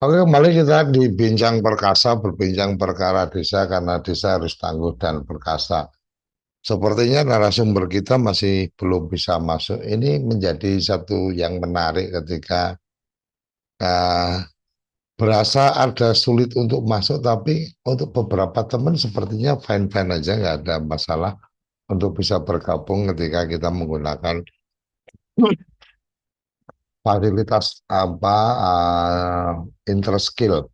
Oke, kembali kita di Bincang Perkasa, berbincang perkara desa karena desa harus tangguh dan perkasa. Sepertinya narasumber kita masih belum bisa masuk. Ini menjadi satu yang menarik ketika eh, berasa ada sulit untuk masuk, tapi untuk beberapa teman sepertinya fine-fine aja, nggak ada masalah untuk bisa bergabung ketika kita menggunakan fasilitas apa interskill.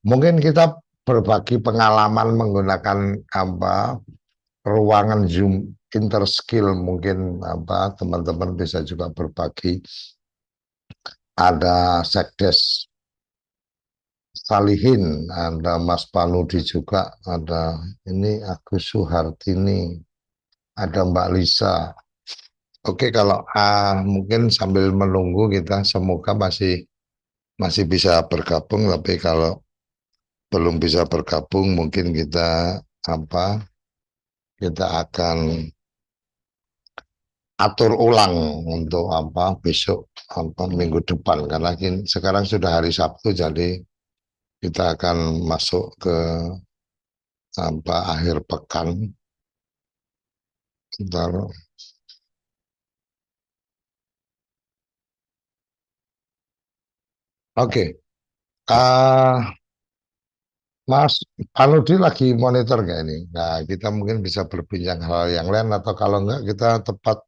Mungkin kita berbagi pengalaman menggunakan apa ruangan Zoom interskill, mungkin apa teman-teman bisa juga berbagi. Ada Sekdes Salihin, ada Mas Panudi juga, ada ini Agus Suhartini, ada Mbak Lisa. Oke, kalau mungkin sambil menunggu kita semoga masih masih bisa bergabung, tapi kalau belum bisa bergabung mungkin kita apa kita akan atur ulang untuk apa besok apa minggu depan karena sekarang sudah hari Sabtu, jadi kita akan masuk ke apa akhir pekan. Ntar, oke. Mas Aludi lagi monitor nggak ini? Nah, kita mungkin bisa berbincang hal yang lain atau kalau enggak kita tepat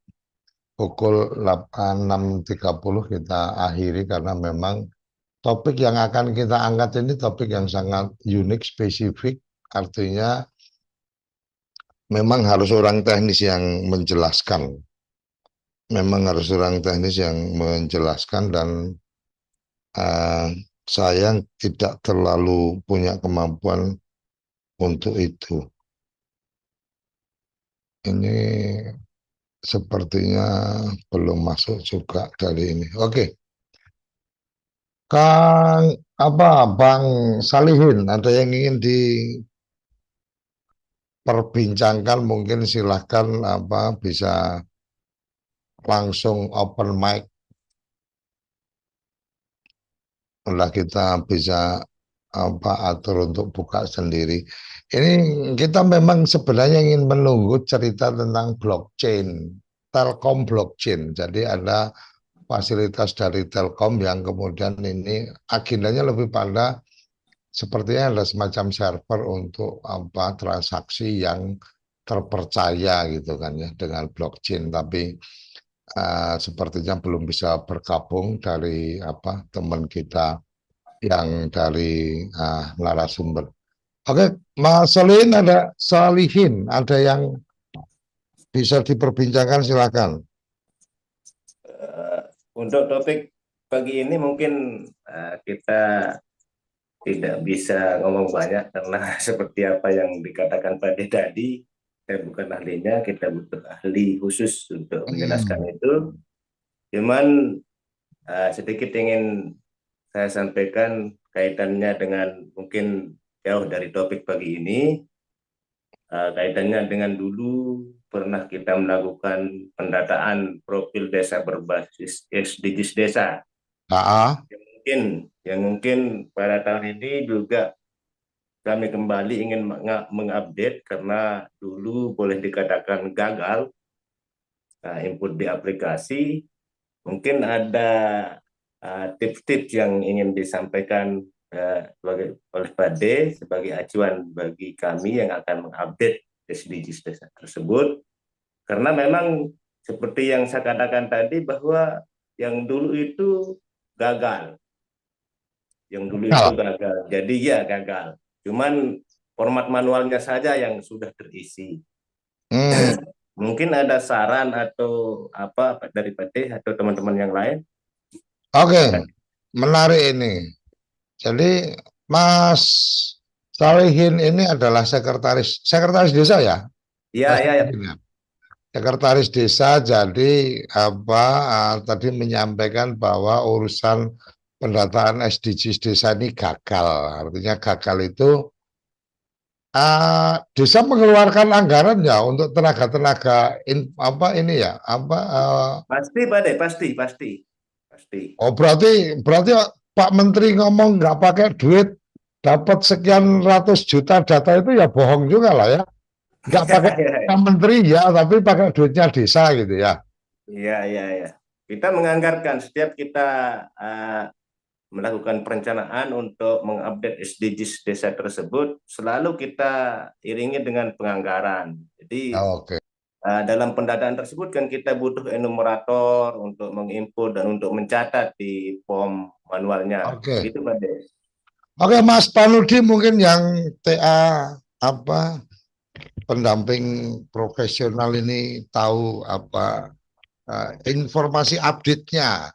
pukul 6.30 kita akhiri karena memang topik yang akan kita angkat ini topik yang sangat unik, spesifik, artinya memang harus orang teknis yang menjelaskan. Memang harus orang teknis yang menjelaskan dan eh, saya tidak terlalu punya kemampuan untuk itu. Ini sepertinya belum masuk juga dari ini. Oke, Kang apa Bang Salihin, ada yang ingin diperbincangkan? Mungkin silahkan apa bisa langsung open mic, lah kita bisa apa atur untuk buka sendiri. Ini kita memang sebenarnya ingin menunggu cerita tentang blockchain, Telkom blockchain. Jadi ada fasilitas dari Telkom yang kemudian ini agendanya lebih pada sepertinya ada semacam server untuk apa transaksi yang terpercaya gitu kan ya dengan blockchain, tapi sepertinya belum bisa bergabung dari apa teman kita yang dari narasumber. Oke, Mas Solihin ada yang bisa diperbincangkan silakan. Eh, untuk topik pagi ini mungkin kita tidak bisa ngomong banyak karena seperti apa yang dikatakan Pak De tadi, saya bukan ahlinya, kita butuh ahli khusus untuk menjelaskan Hmm. itu. Cuman sedikit ingin saya sampaikan kaitannya dengan mungkin jauh dari topik pagi ini, kaitannya dengan dulu pernah kita melakukan pendataan profil desa berbasis SDGs desa. Ah, Yang mungkin pada tahun ini juga kami kembali ingin mengupdate karena dulu boleh dikatakan gagal input di aplikasi. Mungkin ada tips-tips yang ingin disampaikan oleh Pak D sebagai acuan bagi kami yang akan mengupdate SDGs desa tersebut. Karena memang seperti yang saya katakan tadi bahwa yang dulu itu gagal. Yang dulu itu gagal. gagal. Jadi ya gagal. Cuman format manualnya saja yang sudah terisi. Hmm, Mungkin ada saran atau apa dari PT atau teman-teman yang lain? oke, Silakan. menarik ini. Jadi Mas Salihin ini adalah sekretaris sekretaris desa ya, Iya, Mas iya, ya. Salihin ya? Sekretaris desa. Jadi apa tadi menyampaikan bahwa urusan pendataan SDGs desa ini gagal. Artinya gagal itu desa mengeluarkan anggaran ya untuk tenaga-tenaga apa ini ya apa Pasti, Pak De, pasti, pasti. Pasti. oh berarti berarti Pak Menteri ngomong nggak pakai duit, dapat sekian ratus juta data itu ya bohong juga lah ya. Nggak Ya, pakai ya, Pak Menteri ya, tapi pakai duitnya desa gitu ya. ya, ya, ya. Kita menganggarkan setiap kita uh, melakukan perencanaan untuk mengupdate SDGs desa tersebut, selalu kita iringi dengan penganggaran. Jadi Oke, dalam pendataan tersebut kan kita butuh enumerator untuk menginput dan untuk mencatat di form manualnya. oke. Begitu, Pak Des. Oke, Mas Panudi mungkin yang TA apa pendamping profesional ini tahu apa informasi update-nya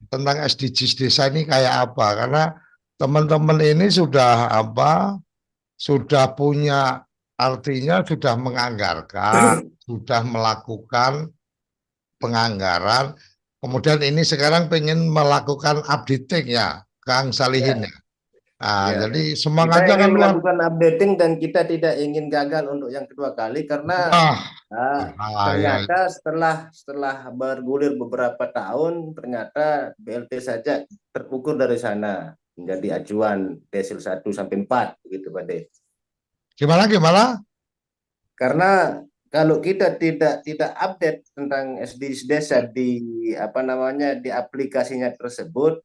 tentang SDGs desa ini kayak apa? Karena teman-teman ini sudah apa? Sudah punya artinya sudah menganggarkan, sudah melakukan penganggaran. Kemudian ini sekarang pengen melakukan updating ya, Kang Salihin Ya, ya. Nah, ya. jadi Kita semangatnya ingin kan luar. melakukan updating dan kita tidak ingin gagal untuk yang kedua kali karena Wah, ah, bahaya. ternyata setelah setelah bergulir beberapa tahun ternyata BLT saja terukur dari sana menjadi acuan desil 1 sampai 4 begitu Pak De. Gimana gimana? Karena kalau kita tidak update tentang SDGs desa di apa namanya di aplikasinya tersebut,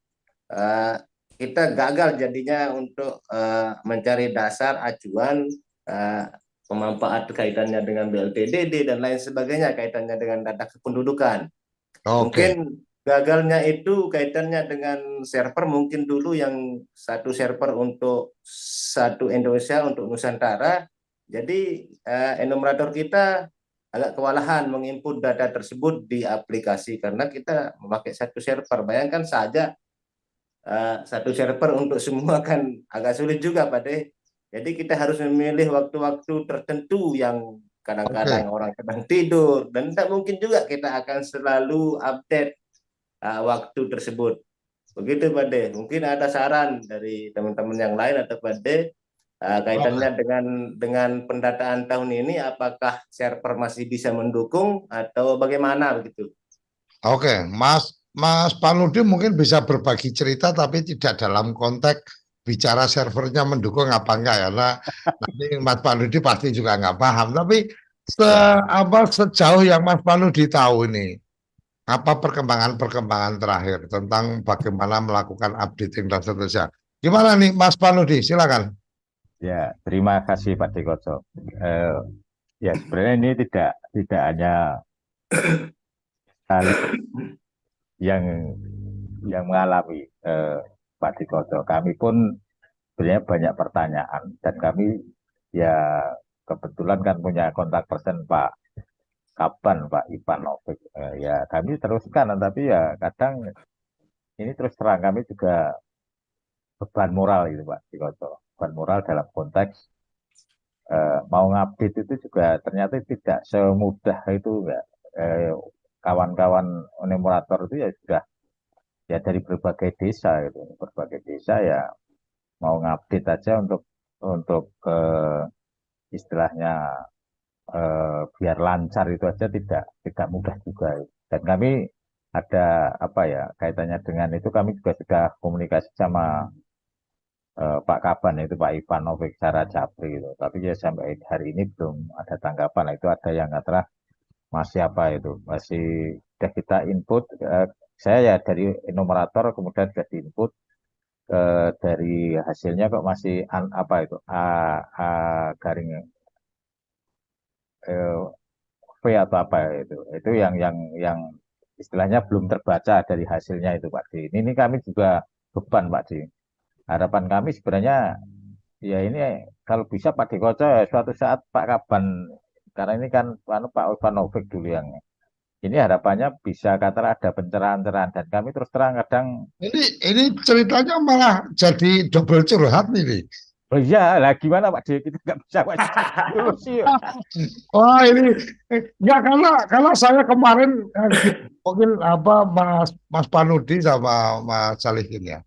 eh, kita gagal jadinya untuk mencari dasar acuan eh, pemanfaat kaitannya dengan BLTDD dan lain sebagainya kaitannya dengan data kependudukan. Oke, Mungkin gagalnya itu kaitannya dengan server mungkin dulu yang satu server untuk satu Indonesia untuk Nusantara. Jadi enumerator kita agak kewalahan menginput data tersebut di aplikasi karena kita memakai satu server. Bayangkan saja satu server untuk semua kan agak sulit juga Pak De. Jadi kita harus memilih waktu-waktu tertentu yang oke, kadang-kadang orang sedang tidur dan tidak mungkin juga kita akan selalu update waktu tersebut. Begitu Pak De. Mungkin ada saran dari teman-teman yang lain atau Pak De oke, kaitannya dengan pendataan tahun ini apakah server masih bisa mendukung atau bagaimana begitu? oke. Mas Panudi mungkin bisa berbagi cerita tapi tidak dalam konteks bicara servernya mendukung apa enggak ya. Nah, nanti Mas Panudi pasti juga nggak paham. Tapi Ya. sejauh yang Mas Panudi tahu ini, apa perkembangan-perkembangan terakhir tentang bagaimana melakukan updating dan seterusnya. Gimana nih Mas Panudi? Silakan. Ya, terima kasih Pak Dikoco. Eh, ya, sebenarnya ini tidak hanya kali yang mengalami Pak Dikoco. Kami pun sebenarnya banyak pertanyaan dan kami ya kebetulan kan punya kontak person Pak Kaban, Pak Ivanovic. Ya, kami teruskan, tapi ya kadang ini terus terang kami juga beban moral gitu Pak Dikoco. Beban moral dalam konteks mau ngupdate itu juga ternyata tidak semudah itu enggak. Eh, kawan-kawan enumerator itu ya sudah ya dari berbagai desa gitu, berbagai desa ya mau ngupdate aja untuk istilahnya biar lancar itu aja tidak mudah juga. Dan kami ada apa ya kaitannya dengan itu kami juga sudah komunikasi sama Pak Kaban itu Pak Ivanovic secara Japri itu. Tapi ya sampai hari ini belum ada tanggapan. Nah, itu ada yang katakan masih apa itu masih sudah kita input. Saya ya dari enumerator kemudian sudah diinput dari hasilnya kok masih apa itu garing eh, V atau apa itu yang istilahnya belum terbaca dari hasilnya itu Pak Di. Ini kami juga beban Pak Di. Harapan kami sebenarnya ya ini kalau bisa Pak Dikoco ya suatu saat Pak Kaban karena ini kan Pak Ivanovic dulu yang ini harapannya bisa kata ada pencerahan-pencerahan dan kami terus terang kadang Ini ceritanya malah jadi double curhat nih. oh iya lah gimana Pak Di kita nggak bisa Pak dulu sih. Wah ini ya karena saya kemarin mungkin apa Mas Panudi sama Mas Salihin ya.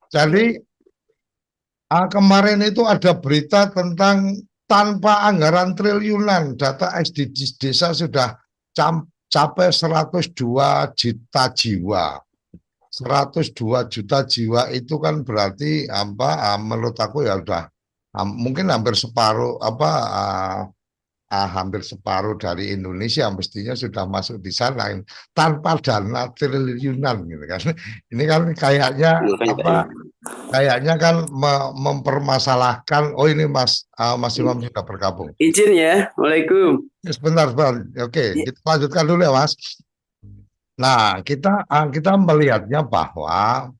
Jadi kemarin itu ada berita tentang tanpa anggaran triliunan data SDGs desa sudah capai 102 juta jiwa. 102 juta jiwa itu kan berarti apa, menurut aku ya udah mungkin hampir separuh apa, hampir separuh dari Indonesia mestinya sudah masuk di sana tanpa dana triliunan gitu kan. Ini kan kayaknya Makanya Pak apa, ya. kayaknya kan mempermasalahkan. Oh ini Mas Imam sudah bergabung. Izin ya. Waalaikumsalam. Sebentar, sebentar. Oke, kita lanjutkan dulu ya Mas. Nah, kita melihatnya bahwa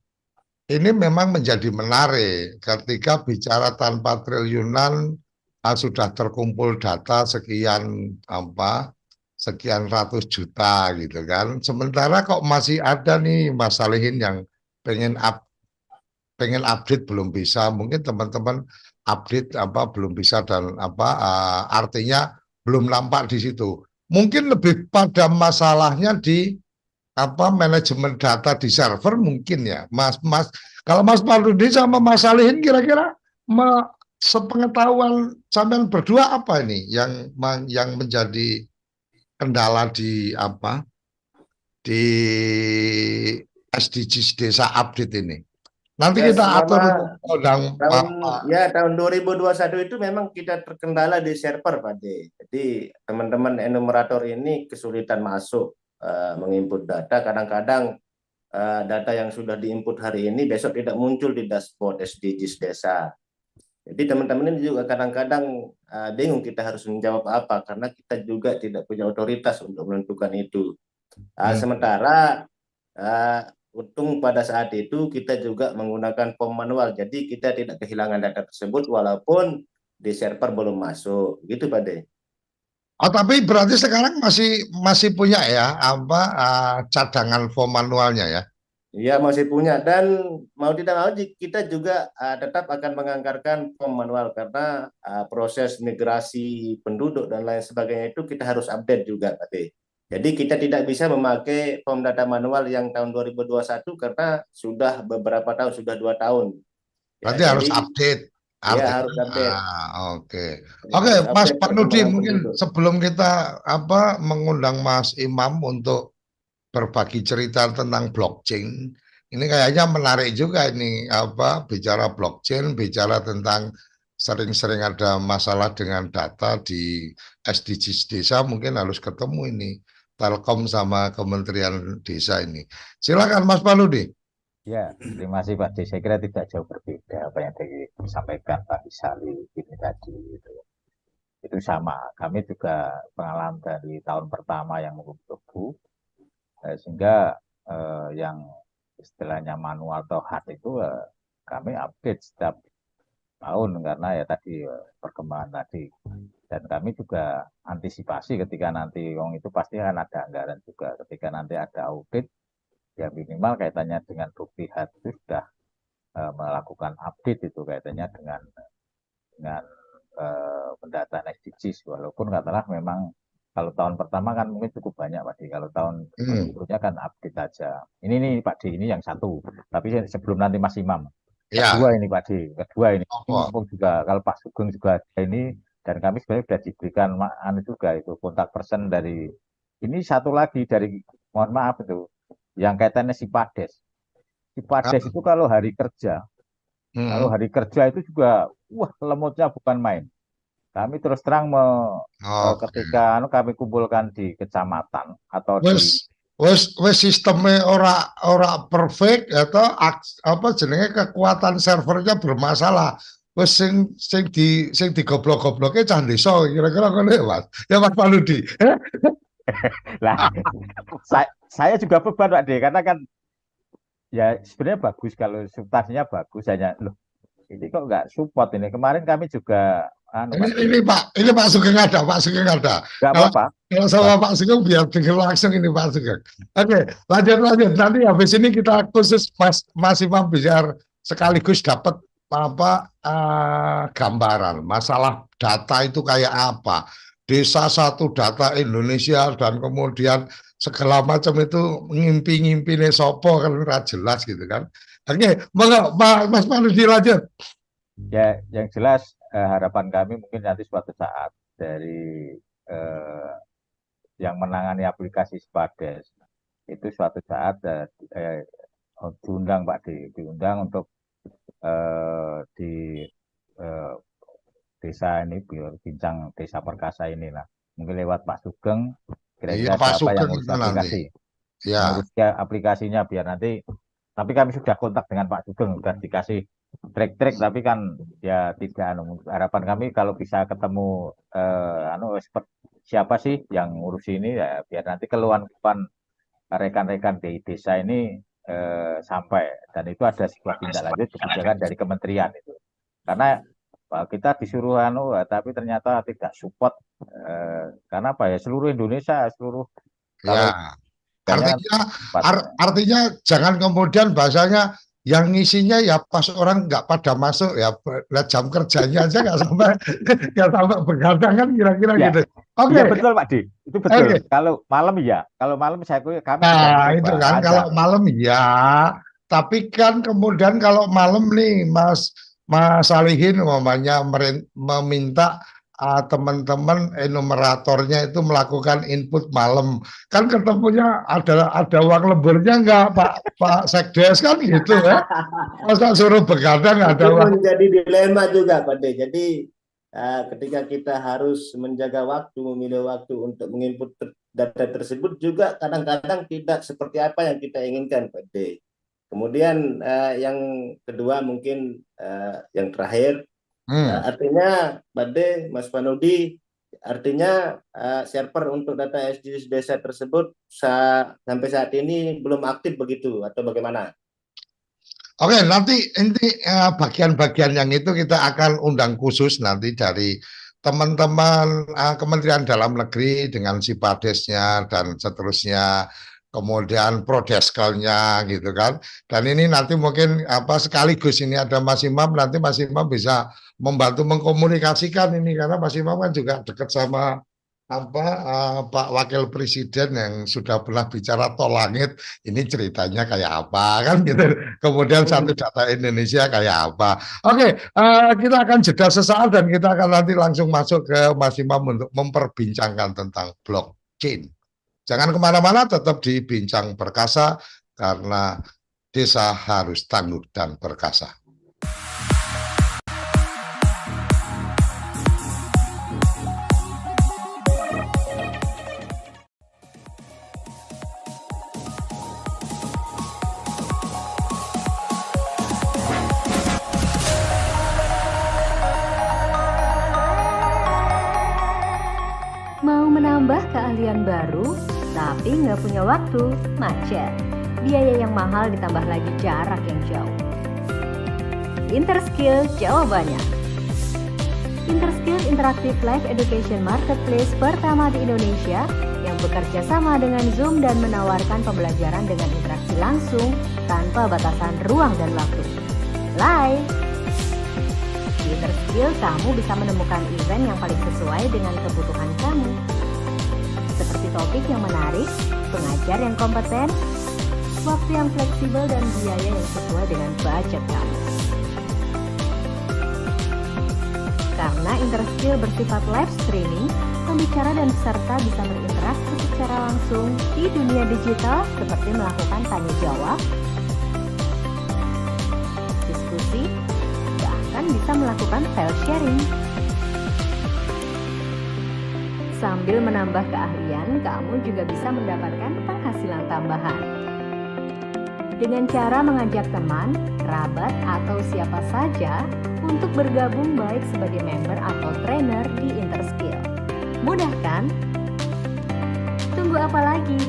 ini memang menjadi menarik ketika bicara tanpa triliunan, sudah terkumpul data sekian apa, sekian ratus juta gitu kan. Sementara kok masih ada nih Mas Salihin yang pengen pengen update belum bisa. Mungkin teman-teman update apa belum bisa dan apa, artinya belum nampak di situ. Mungkin lebih pada masalahnya di apa, manajemen data di server mungkin ya Mas. Kalau Mas Parudi sama Mas Salihin kira-kira sepengetahuan sampean berdua apa ini yang menjadi kendala di apa, di SDGs desa update ini? Nanti Ya, kita atur selama untuk undang tahun 2021 itu memang kita terkendala di server, Pak D. Jadi teman-teman enumerator ini kesulitan masuk menginput data. Kadang-kadang data yang sudah diinput hari ini besok tidak muncul di dashboard SDGs desa. Jadi teman-teman ini juga kadang-kadang bingung kita harus menjawab apa karena kita juga tidak punya otoritas untuk menentukan itu. Sementara untung pada saat itu kita juga menggunakan form manual, jadi kita tidak kehilangan data tersebut walaupun di server belum masuk, gitu Pak De. Oh, tapi berarti sekarang masih masih punya ya apa, cadangan form manualnya ya? Ya masih punya dan mau tidak mau kita juga tetap akan menganggarkan form manual karena proses migrasi penduduk dan lain sebagainya itu kita harus update juga Pak De. Jadi kita tidak bisa memakai form data manual yang tahun 2021 karena sudah beberapa tahun, sudah 2 tahun. Ya, Berarti harus jadi update. ya Artinya, harus update. oke. Ya, Oke, harus Mas update Panudi, perkembangan mungkin penduduk. sebelum kita apa mengundang Mas Imam untuk berbagi cerita tentang blockchain, ini kayaknya menarik juga ini apa, bicara blockchain, bicara tentang sering-sering ada masalah dengan data di SDGs desa, mungkin harus ketemu ini Telkom sama Kementerian Desa ini. Silakan Mas Panudi. Ya, terima kasih Pak D. Saya kira tidak jauh berbeda apa yang disampaikan Pak Isali ini tadi. Itu sama. Kami juga pengalaman dari tahun pertama yang mengumpulkan sehingga yang istilahnya manual atau hard itu kami update setiap tahun karena ya tadi perkembangan tadi. Dan kami juga antisipasi ketika nanti Wong itu pasti akan ada anggaran juga ketika nanti ada audit ya minimal kaitannya dengan bukti hard itu sudah melakukan update itu kaitannya dengan pendataan SDGs walaupun katakanlah memang kalau tahun pertama kan mungkin cukup banyak Pak Di. Kalau tahun berikutnya kan update aja. Ini Pak Di, ini yang satu. Tapi sebelum nanti Mas Imam. Kedua Ya, ini Pak Di, kedua ini. Ini apa? mumpung juga kalau Pak Sugeng juga ada ini dan kami sebenarnya sudah diberikan juga itu kontak person dari ini satu lagi dari mohon maaf itu yang kaitannya si Pades. Si Pades itu kalau hari kerja itu juga wah lemotnya bukan main. Kami terus terang Oke. ketika kami kumpulkan di kecamatan atau di Wes sistemnya ora perfect atau apa jenenge kekuatan servernya bermasalah. Wes sing digoblok-gobloknya cah desa kira-kira ngono ya Mas. Ya Mas Paludi. lah saya juga beban Pak D karena kan ya sebenarnya bagus kalau substansinya bagus hanya loh ini kok nggak support ini kemarin kami juga Pak D Ini Pak Sugeng ada, Pak Sugeng ada. nggak Kalau apa-apa. kalau sama Pak Sugeng biar dengar langsung ini Pak Sugeng. Oke, lanjut. Nanti habis ini kita khusus Mas Imam biar sekaligus dapat apa, gambaran masalah data itu kayak apa. Desa satu data Indonesia dan kemudian segala macam itu ngimpi-ngimpi nih sopo kan jelas gitu kan. Oke, Mas Panudi lanjut. Ya, yang jelas harapan kami mungkin nanti suatu saat dari eh, yang menangani aplikasi Spades itu suatu saat diundang Pak diundang untuk di eh, desa ini bincang desa perkasa inilah. Mungkin lewat Pak Sugeng, Iya, kira-kira Pak siapa yang Sugeng ngurus itu nanti. aplikasi. Ya, Ngurus aplikasinya biar nanti, tapi kami sudah kontak dengan Pak Sugeng, sudah dikasih trik-trik, tapi kan ya tidak, harapan kami kalau bisa ketemu expert siapa sih yang ngurus ini ya, biar nanti keluhan-keluhan rekan-rekan di desa ini sampai, dan itu ada sebuah tindak lanjut kebijakan dari kementerian itu. Karena kita disuruh tapi ternyata tidak support karena apa ya, seluruh Indonesia, seluruh kalau ya. banyak kan Artinya, cepat. artinya jangan kemudian bahasanya yang ngisinya ya pas orang nggak pada masuk ya, jam kerjanya aja nggak sampai nggak sampai begadang kan kira-kira Ya, gitu. Oke, ya betul Pak Di, itu betul. oke. Kalau malam kalau malam kami sudah Nah, itu mencoba kan ada. kalau malam ya, tapi kan kemudian kalau malam nih Mas Salihin umpamanya meminta teman-teman enumeratornya itu melakukan input malam, kan ketemunya ada uang lemburnya nggak Pak Sekdes kan gitu ya, masa suruh begadang ada Itu uang. menjadi dilema juga Pak D. Jadi ketika kita harus menjaga waktu, memilih waktu untuk menginput data tersebut juga kadang-kadang tidak seperti apa yang kita inginkan Pak D. Kemudian yang kedua mungkin yang terakhir, artinya Pak D, Mas Panudi, artinya server untuk data SDGs desa tersebut sampai saat ini belum aktif begitu atau bagaimana? Oke, nanti ini bagian-bagian yang itu kita akan undang khusus nanti dari teman-teman Kementerian Dalam Negeri dengan Sipadesnya dan seterusnya, kemudian Prodeskelnya gitu kan. Dan ini nanti mungkin sekaligus ini ada Mas Imam, nanti Mas Imam bisa membantu mengkomunikasikan ini karena Mas Imam kan juga dekat sama Pak Wakil Presiden yang sudah pernah bicara tol langit, ini ceritanya kayak apa kan gitu. Kemudian satu data Indonesia kayak apa. Oke, kita akan jeda sesaat dan kita akan nanti langsung masuk ke Mas Imam untuk memperbincangkan tentang blockchain. Jangan kemana-mana, tetap di Bincang Perkasa karena desa harus tangguh dan perkasa. Mau menambah keahlian baru, tapi nggak punya waktu, macet. Biaya yang mahal ditambah lagi jarak yang jauh. Interskill jawabannya. Interskill Interactive Live Education Marketplace pertama di Indonesia yang bekerja sama dengan Zoom dan menawarkan pembelajaran dengan interaksi langsung tanpa batasan ruang dan waktu. Live! Di Interskill, kamu bisa menemukan event yang paling sesuai dengan kebutuhan kamu. Seperti topik yang menarik, pengajar yang kompeten, waktu yang fleksibel, dan biaya yang sesuai dengan budget kamu. Karena Interskill bersifat live streaming, pembicara dan peserta bisa berinteraksi secara langsung di dunia digital seperti melakukan tanya jawab, diskusi, bahkan bisa melakukan file sharing. Sambil menambah keahlian, kamu juga bisa mendapatkan penghasilan tambahan. Dengan cara mengajak teman, kerabat, atau siapa saja untuk bergabung baik sebagai member atau trainer di Interskill. Mudah kan? Tunggu apa lagi?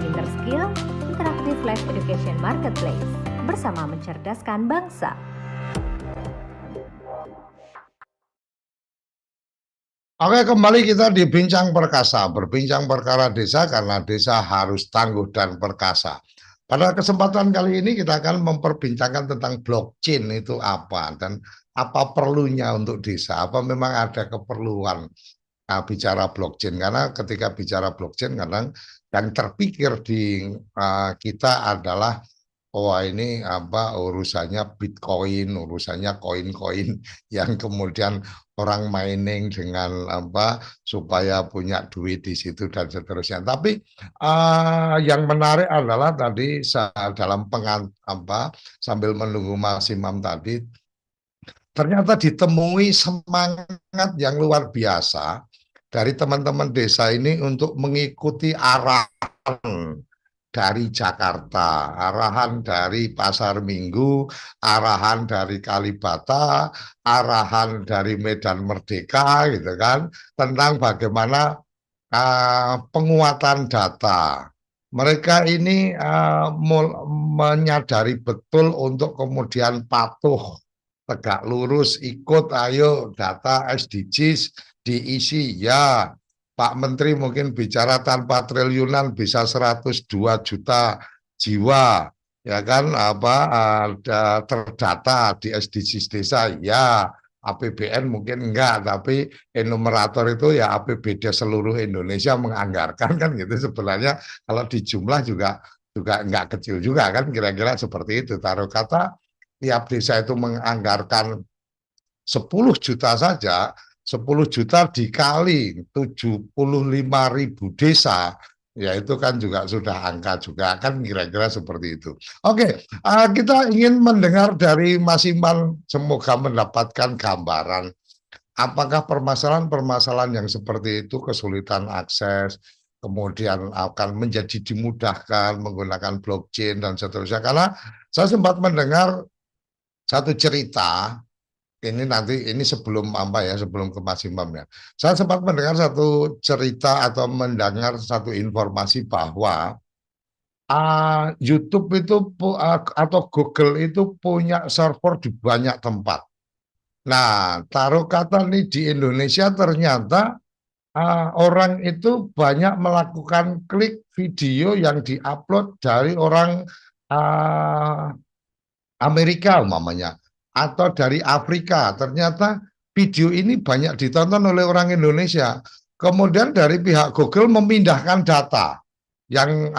Interskill, Interactive Live Education Marketplace, bersama mencerdaskan bangsa. Oke, kembali kita di Bincang Perkasa, berbincang perkara desa karena desa harus tangguh dan perkasa. Pada kesempatan kali ini kita akan memperbincangkan tentang blockchain itu apa dan apa perlunya untuk desa, apa memang ada keperluan bicara blockchain. Karena ketika bicara blockchain kadang yang terpikir di kita adalah wah ini apa urusannya Bitcoin, urusannya koin-koin yang kemudian orang mining dengan apa supaya punya duit di situ dan seterusnya. Tapi yang menarik adalah tadi dalam apa sambil menunggu Mas Imam tadi ternyata ditemui semangat yang luar biasa dari teman-teman desa ini untuk mengikuti arahan dari Jakarta, arahan dari Pasar Minggu, arahan dari Kalibata, arahan dari Medan Merdeka, gitu kan, tentang bagaimana penguatan data. Mereka ini menyadari betul untuk kemudian patuh, tegak lurus, ikut, ayo data SDGs diisi, ya Pak Menteri mungkin bicara tanpa triliunan bisa 102 juta jiwa, ya kan, apa ada terdata di SDGs desa, ya APBN mungkin enggak, tapi enumerator itu ya APBD seluruh Indonesia menganggarkan kan gitu sebenarnya kalau di jumlah juga enggak kecil juga kan kira-kira seperti itu. Taruh kata tiap desa itu menganggarkan 10 juta saja, 10 juta dikali 75.000 desa, ya itu kan juga sudah angka juga kan kira-kira seperti itu. Oke, kita ingin mendengar dari Mas Iman, semoga mendapatkan gambaran apakah permasalahan-permasalahan yang seperti itu, kesulitan akses, kemudian akan menjadi dimudahkan menggunakan blockchain dan seterusnya. Karena saya sempat mendengar satu cerita, ini sebelum apa ya, sebelum ke Mas Imam ya. Saya sempat mendengar satu cerita atau mendengar satu informasi bahwa YouTube itu atau Google itu punya server di banyak tempat. Nah, taruh kata nih di Indonesia ternyata orang itu banyak melakukan klik video yang diupload dari orang Amerika umpamanya atau dari Afrika. Ternyata video ini banyak ditonton oleh orang Indonesia. Kemudian dari pihak Google memindahkan data yang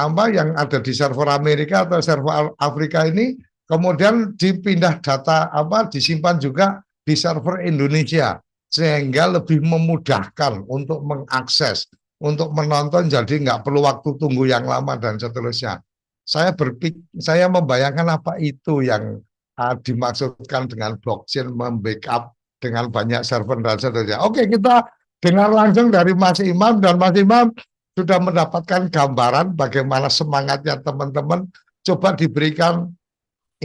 ada di server Amerika atau server Afrika ini, kemudian dipindah data disimpan juga di server Indonesia sehingga lebih memudahkan untuk mengakses, untuk menonton, jadi nggak perlu waktu tunggu yang lama dan seterusnya. Saya membayangkan apa itu yang dimaksudkan dengan blockchain membackup dengan banyak server dan seterusnya. Oke, kita dengar langsung dari Mas Imam, dan Mas Imam sudah mendapatkan gambaran bagaimana semangatnya teman-teman. Coba diberikan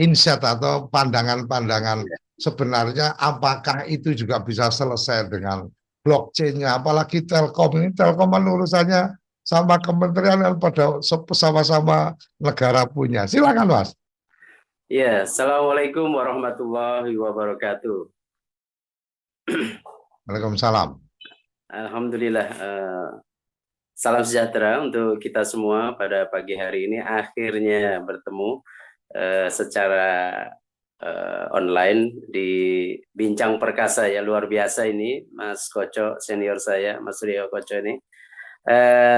insight atau pandangan-pandangan sebenarnya apakah itu juga bisa selesai dengan blockchain-nya, apalagi Telkom ini. Telkom kan urusannya sama kementerian yang pada sama-sama negara punya. Silakan Mas. Ya, Assalamualaikum warahmatullahi wabarakatuh. Waalaikumsalam. Alhamdulillah, salam sejahtera untuk kita semua pada pagi hari ini. Akhirnya bertemu secara online di Bincang Perkasa ya, luar biasa ini, Mas Koco senior saya, Mas Rio Koco ini.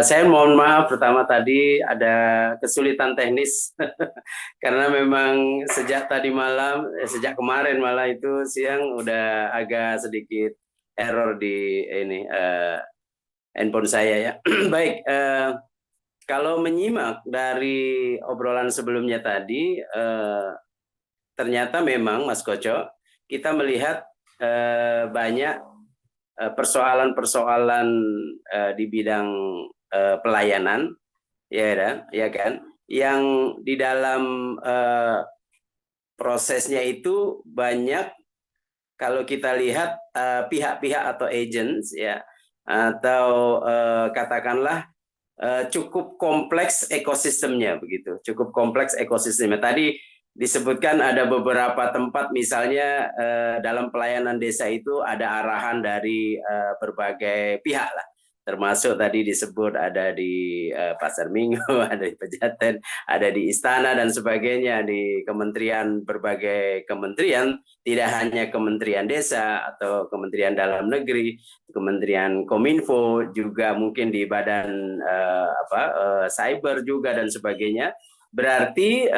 Saya mohon maaf pertama tadi ada kesulitan teknis karena memang sejak tadi malam, sejak kemarin malah itu siang udah agak sedikit error di ini handphone saya ya. Baik, kalau menyimak dari obrolan sebelumnya tadi, ternyata memang Mas Koco kita melihat banyak persoalan-persoalan di bidang pelayanan, ya kan, yang di dalam prosesnya itu banyak kalau kita lihat pihak-pihak atau agents ya, atau katakanlah cukup kompleks ekosistemnya begitu, cukup kompleks ekosistemnya. Tadi disebutkan ada beberapa tempat misalnya dalam pelayanan desa itu ada arahan dari berbagai pihak lah, termasuk tadi disebut ada di Pasar Minggu, ada di Pejaten, ada di Istana dan sebagainya, di kementerian, berbagai kementerian, tidak hanya Kementerian Desa atau Kementerian Dalam Negeri, Kementerian Kominfo, juga mungkin di badan cyber juga dan sebagainya. Berarti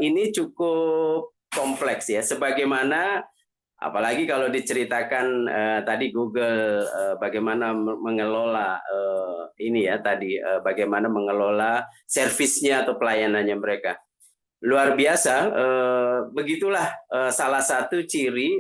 ini cukup kompleks ya, sebagaimana apalagi kalau diceritakan tadi Google bagaimana mengelola ini ya tadi bagaimana mengelola servisnya atau pelayanannya mereka. Luar biasa, begitulah salah satu ciri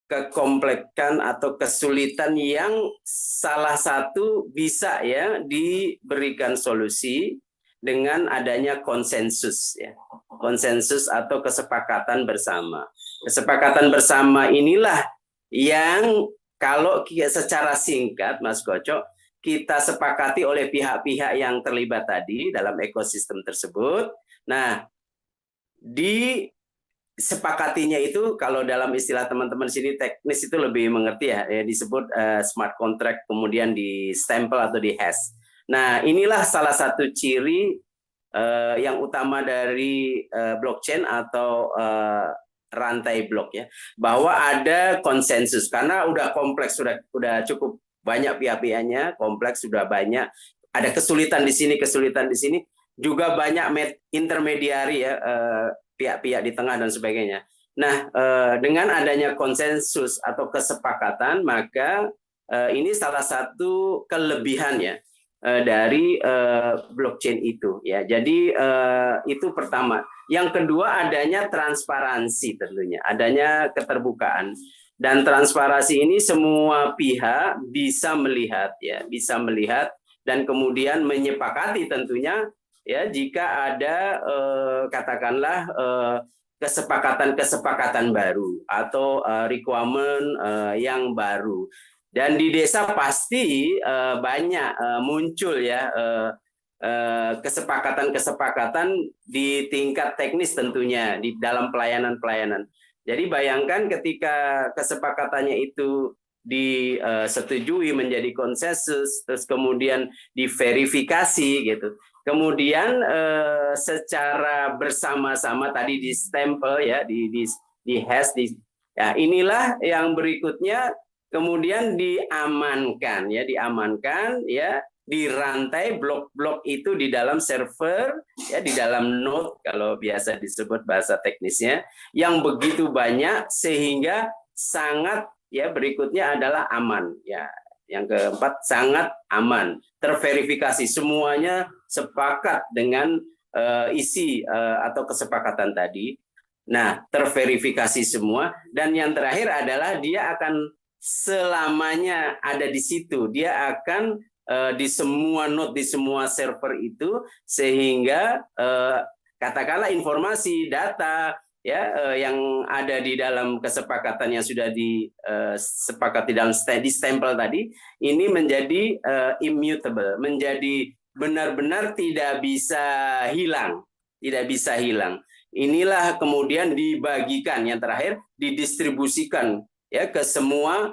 kekomplekan atau kesulitan yang salah satu bisa ya diberikan solusi dengan adanya konsensus ya. Konsensus atau kesepakatan bersama. Kesepakatan bersama inilah yang kalau secara singkat Mas Koco kita sepakati oleh pihak-pihak yang terlibat tadi dalam ekosistem tersebut. Nah, disepakatinya itu kalau dalam istilah teman-teman sini teknis itu lebih mengerti ya, disebut smart contract kemudian di stempel atau di hash. Nah, inilah salah satu ciri yang utama dari blockchain atau rantai blok ya, bahwa ada konsensus karena udah kompleks, sudah cukup banyak pihak-pihaknya, kompleks sudah banyak, ada kesulitan di sini, juga banyak intermediari ya, pihak-pihak di tengah dan sebagainya. Nah, dengan adanya konsensus atau kesepakatan, maka ini salah satu kelebihannya dari blockchain itu ya. Jadi itu pertama. Yang kedua adanya transparansi tentunya, adanya keterbukaan. Dan transparansi ini semua pihak bisa melihat ya, bisa melihat dan kemudian menyepakati tentunya ya jika ada katakanlah kesepakatan baru atau requirement yang baru. Dan di desa pasti banyak muncul ya kesepakatan di tingkat teknis tentunya di dalam pelayanan. Jadi bayangkan ketika kesepakatannya itu disetujui menjadi konsensus, terus kemudian diverifikasi gitu. Kemudian secara bersama-sama tadi di stempel ya, di hash, ya inilah yang berikutnya kemudian diamankan ya di rantai blok-blok itu di dalam server ya, di dalam node kalau biasa disebut bahasa teknisnya, yang begitu banyak sehingga sangat ya, berikutnya adalah aman ya. Yang keempat sangat aman, terverifikasi, semuanya sepakat dengan isi atau kesepakatan tadi. Nah, terverifikasi semua, dan yang terakhir adalah dia akan selamanya ada di situ. Dia akan di semua node, di semua server itu, sehingga katakanlah informasi, data ya yang ada di dalam kesepakatan yang sudah disepakati dalam di stempel tadi ini menjadi immutable, menjadi benar-benar tidak bisa hilang. Inilah kemudian dibagikan, yang terakhir didistribusikan ya ke semua,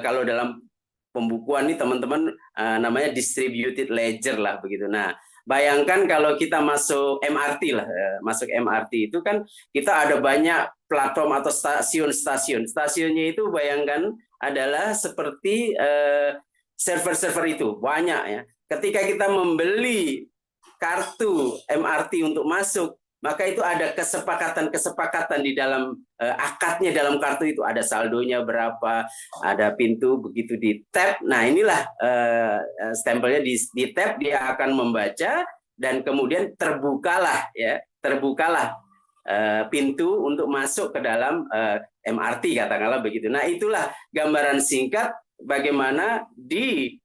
kalau dalam pembukuan ini teman-teman namanya distributed ledger lah begitu. Nah, bayangkan kalau kita masuk MRT lah, masuk MRT itu kan kita ada banyak platform atau stasiun. Stasiunnya itu bayangkan adalah seperti server-server itu banyak ya. Ketika kita membeli kartu MRT untuk masuk, maka itu ada kesepakatan di dalam akadnya, dalam kartu itu ada saldonya berapa, ada pintu, begitu di tap. Nah, inilah stempelnya di tap, dia akan membaca dan kemudian terbukalah pintu untuk masuk ke dalam MRT, katakanlah begitu. Nah, itulah gambaran singkat bagaimana di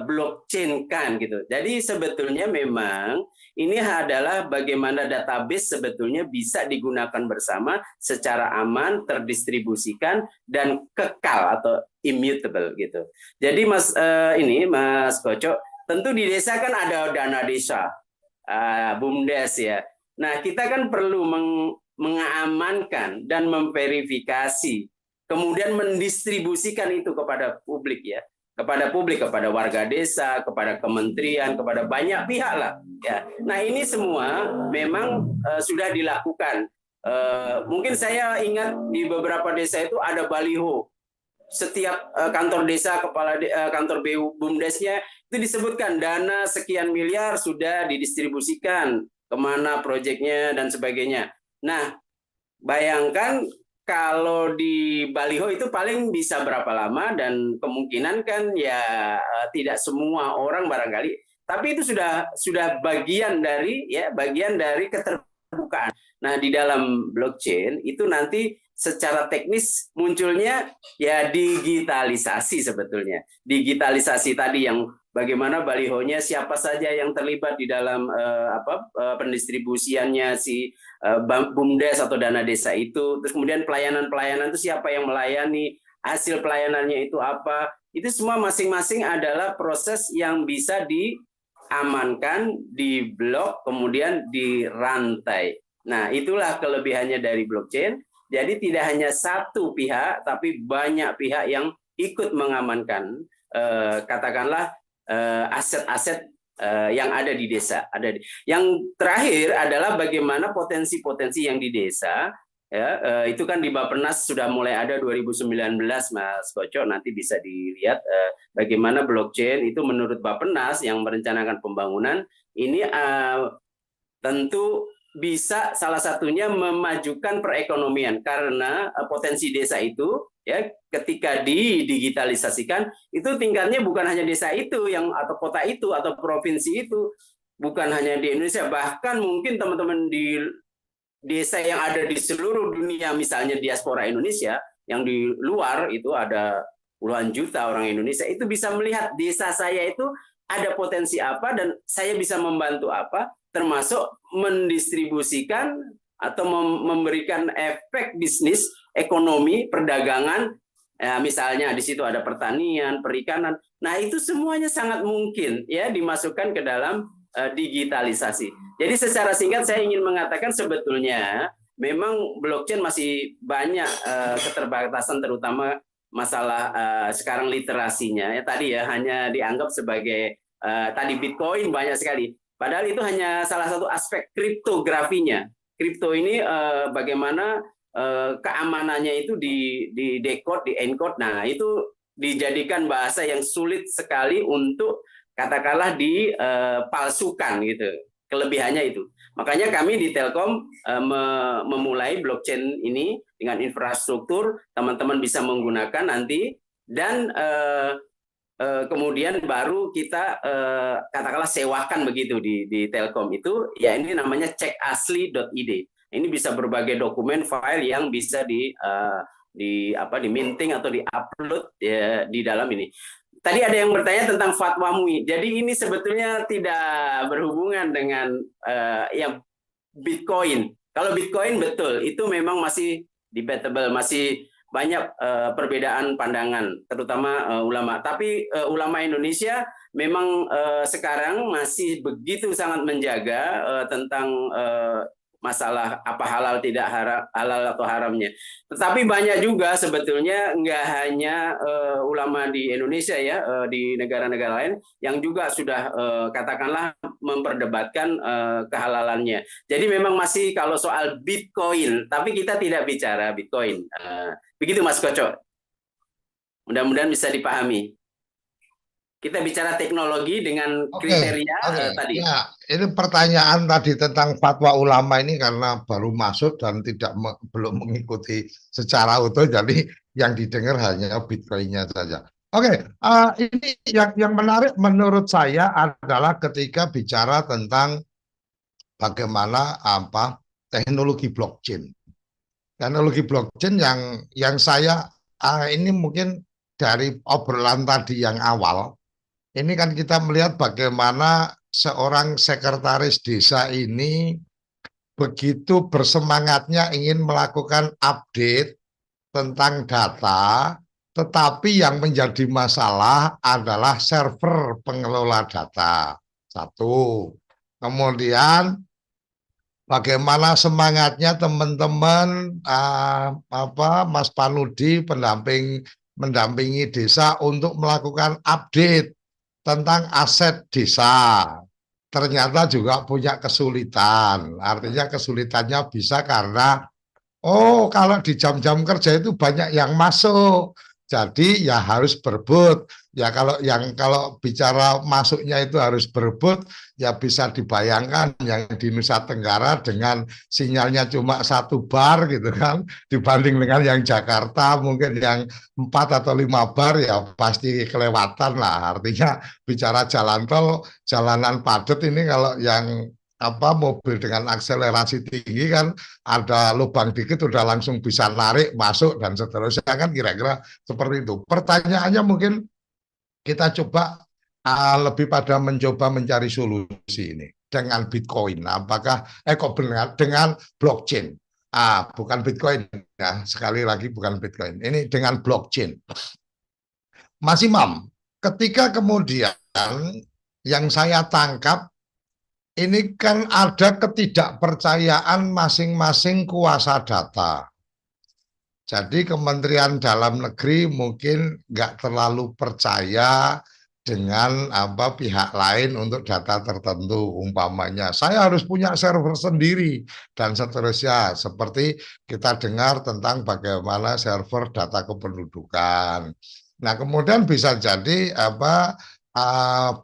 blockchain kan gitu. Jadi sebetulnya memang ini adalah bagaimana database sebetulnya bisa digunakan bersama secara aman, terdistribusikan dan kekal atau immutable gitu. Jadi Mas Koco, tentu di desa kan ada dana desa, BUMDes ya. Nah, kita kan perlu mengamankan dan memverifikasi, kemudian mendistribusikan itu kepada publik ya. Kepada warga desa, kepada kementerian, kepada banyak pihak lah. Ya. Nah, ini semua memang sudah dilakukan. Mungkin saya ingat di beberapa desa itu ada baliho setiap kantor desa, kantor BUMDesnya itu disebutkan dana sekian miliar sudah didistribusikan kemana proyeknya dan sebagainya. Nah, bayangkan kalau di baliho itu paling bisa berapa lama, dan kemungkinan kan ya tidak semua orang barangkali, tapi itu sudah bagian dari keterbukaan. Nah, di dalam blockchain itu nanti secara teknis munculnya ya digitalisasi sebetulnya. Digitalisasi tadi yang bagaimana balihonya, siapa saja yang terlibat di dalam pendistribusiannya si BUMDes atau dana desa itu, terus kemudian pelayanan-pelayanan itu siapa yang melayani, hasil pelayanannya itu apa, itu semua masing-masing adalah proses yang bisa diamankan, diblok, kemudian dirantai. Nah, itulah kelebihannya dari blockchain. Jadi tidak hanya satu pihak, tapi banyak pihak yang ikut mengamankan katakanlah aset-aset yang ada di desa. Yang terakhir adalah bagaimana potensi-potensi yang di desa. Ya, itu kan di Bappenas sudah mulai ada 2019, Mas Koco, nanti bisa dilihat bagaimana blockchain itu menurut Bappenas yang merencanakan pembangunan ini tentu bisa salah satunya memajukan perekonomian, karena potensi desa itu ya ketika didigitalisasikan itu tingkatnya bukan hanya desa itu yang atau kota itu atau provinsi itu, bukan hanya di Indonesia, bahkan mungkin teman-teman di desa yang ada di seluruh dunia, misalnya diaspora Indonesia yang di luar itu ada puluhan juta orang Indonesia, itu bisa melihat desa saya itu ada potensi apa dan saya bisa membantu apa, termasuk mendistribusikan atau memberikan efek bisnis, ekonomi, perdagangan, ya, misalnya di situ ada pertanian, perikanan. Nah, itu semuanya sangat mungkin ya dimasukkan ke dalam digitalisasi. Jadi secara singkat saya ingin mengatakan sebetulnya memang blockchain masih banyak keterbatasan, terutama masalah sekarang literasinya. Ya tadi ya hanya dianggap sebagai tadi Bitcoin banyak sekali. Padahal itu hanya salah satu aspek kriptografinya. Kripto ini bagaimana keamanannya itu di decode, di encode. Nah, itu dijadikan bahasa yang sulit sekali untuk katakanlah dipalsukan gitu. Kelebihannya itu. Makanya kami di Telkom memulai blockchain ini dengan infrastruktur, teman-teman bisa menggunakan nanti, dan kemudian baru kita katakanlah sewakan begitu di Telkom itu, ya ini namanya cekasli.id. Ini bisa berbagai dokumen file yang bisa di-minting atau di-upload ya, di dalam ini. Tadi ada yang bertanya tentang fatwa MUI. Jadi ini sebetulnya tidak berhubungan dengan yang Bitcoin. Kalau Bitcoin betul, itu memang masih debatable, masih banyak perbedaan pandangan, terutama ulama. Tapi ulama Indonesia memang sekarang masih begitu sangat menjaga tentang masalah apa halal tidak halal atau haramnya. Tetapi banyak juga sebetulnya nggak hanya ulama di Indonesia ya, di negara-negara lain yang juga sudah katakanlah memperdebatkan kehalalannya. Jadi memang masih kalau soal Bitcoin, tapi kita tidak bicara Bitcoin. Begitu Mas Koco. Mudah-mudahan bisa dipahami. Kita bicara teknologi dengan kriteria tadi. Ya, ini pertanyaan tadi tentang fatwa ulama ini karena baru masuk dan belum mengikuti secara utuh, jadi yang didengar hanya Bitcoin-nya saja. Ini yang menarik menurut saya adalah ketika bicara tentang bagaimana teknologi blockchain. Teknologi blockchain yang saya ini mungkin dari obrolan tadi yang awal. Ini kan kita melihat bagaimana seorang sekretaris desa ini begitu bersemangatnya ingin melakukan update tentang data, tetapi yang menjadi masalah adalah server pengelola data. Satu. Kemudian bagaimana semangatnya teman-teman Mas Panudi mendampingi desa untuk melakukan update tentang aset desa, ternyata juga punya kesulitan. Artinya kesulitannya bisa karena kalau di jam-jam kerja itu banyak yang masuk, Jadi ya harus berebut. Ya kalau bicara masuknya itu harus berebut, ya bisa dibayangkan yang di Nusa Tenggara dengan sinyalnya cuma 1 bar gitu kan, dibanding dengan yang Jakarta mungkin yang 4 atau 5 bar ya pasti kelewatan lah. Artinya bicara jalan tol, jalanan padat ini kalau yang mobil dengan akselerasi tinggi kan ada lubang dikit udah langsung bisa narik masuk dan seterusnya kan kira-kira seperti itu. Pertanyaannya mungkin kita coba lebih pada mencoba mencari solusi ini dengan Bitcoin. Apakah kok benar dengan blockchain? Bukan Bitcoin ya, sekali lagi bukan Bitcoin. Ini dengan blockchain. Mas Imam, ketika kemudian yang saya tangkap ini kan ada ketidakpercayaan masing-masing kuasa data. Jadi Kementerian Dalam Negeri mungkin nggak terlalu percaya dengan pihak lain untuk data tertentu. Umpamanya, saya harus punya server sendiri dan seterusnya. Seperti kita dengar tentang bagaimana server data kependudukan. Nah, kemudian bisa jadi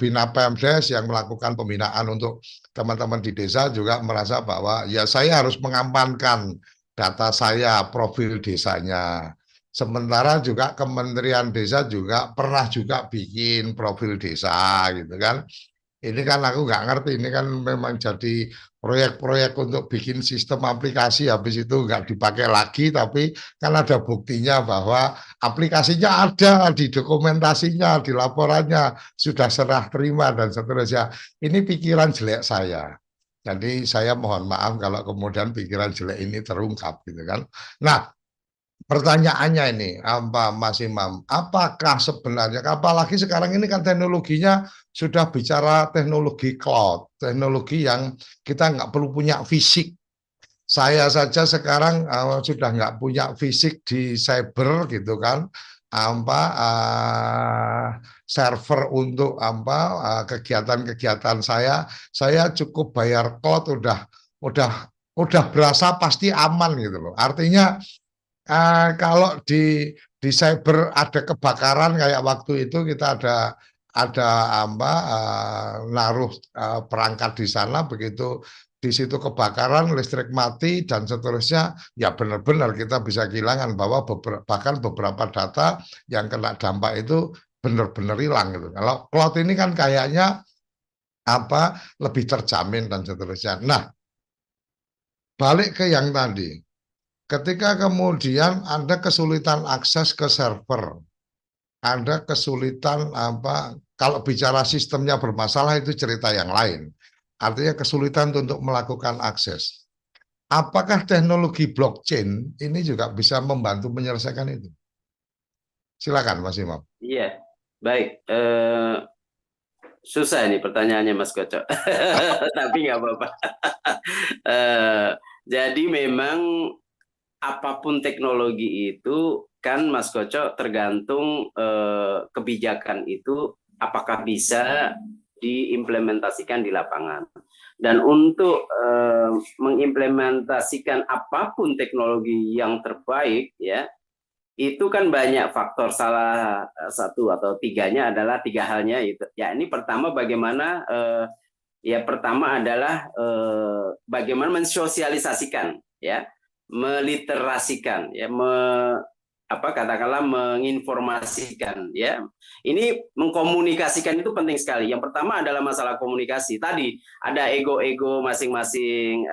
Bina Pemdes yang melakukan pembinaan untuk teman-teman di desa juga merasa bahwa ya saya harus mengamankan data saya, profil desanya. Sementara juga Kementerian Desa juga pernah juga bikin profil desa gitu kan. Ini kan aku nggak ngerti, ini kan memang jadi proyek-proyek untuk bikin sistem aplikasi, habis itu nggak dipakai lagi, tapi kan ada buktinya bahwa aplikasinya ada di dokumentasinya, di laporannya, sudah serah terima dan seterusnya. Ini pikiran jelek saya. Jadi saya mohon maaf kalau kemudian pikiran jelek ini terungkap gitu kan. Nah, pertanyaannya ini, Mas Imam, apakah sebenarnya, apalagi sekarang ini kan teknologinya sudah bicara teknologi cloud, teknologi yang kita nggak perlu punya fisik. Saya saja sekarang sudah nggak punya fisik di cyber gitu kan, server untuk kegiatan-kegiatan saya cukup bayar cloud udah berasa pasti aman gitu loh. Artinya kalau di cyber ada kebakaran kayak waktu itu kita ada naruh perangkat di sana, begitu di situ kebakaran, listrik mati dan seterusnya, ya benar-benar kita bisa kehilangan bahwa bahkan beberapa data yang kena dampak itu benar-benar hilang gitu. Kalau cloud ini kan kayaknya lebih terjamin dan seterusnya. Nah, balik ke yang tadi. Ketika kemudian ada kesulitan akses ke server, ada kesulitan kalau bicara sistemnya bermasalah itu cerita yang lain. Artinya kesulitan untuk melakukan akses. Apakah teknologi blockchain ini juga bisa membantu menyelesaikan itu? Silakan Mas Imam. Iya, baik. Susah ini pertanyaannya Mas Kocok. Tapi nggak apa-apa. Jadi memang apapun teknologi itu kan Mas Kocok tergantung kebijakan itu apakah bisa diimplementasikan di lapangan. Dan untuk mengimplementasikan apapun teknologi yang terbaik ya, itu kan banyak faktor. Salah satu atau tiganya adalah 3 halnya itu. Ya, ini pertama bagaimana pertama adalah bagaimana mensosialisasikan ya, meliterasikan ya, katakanlah menginformasikan ya. Ini mengkomunikasikan itu penting sekali. Yang pertama adalah masalah komunikasi. Tadi ada ego-ego masing-masing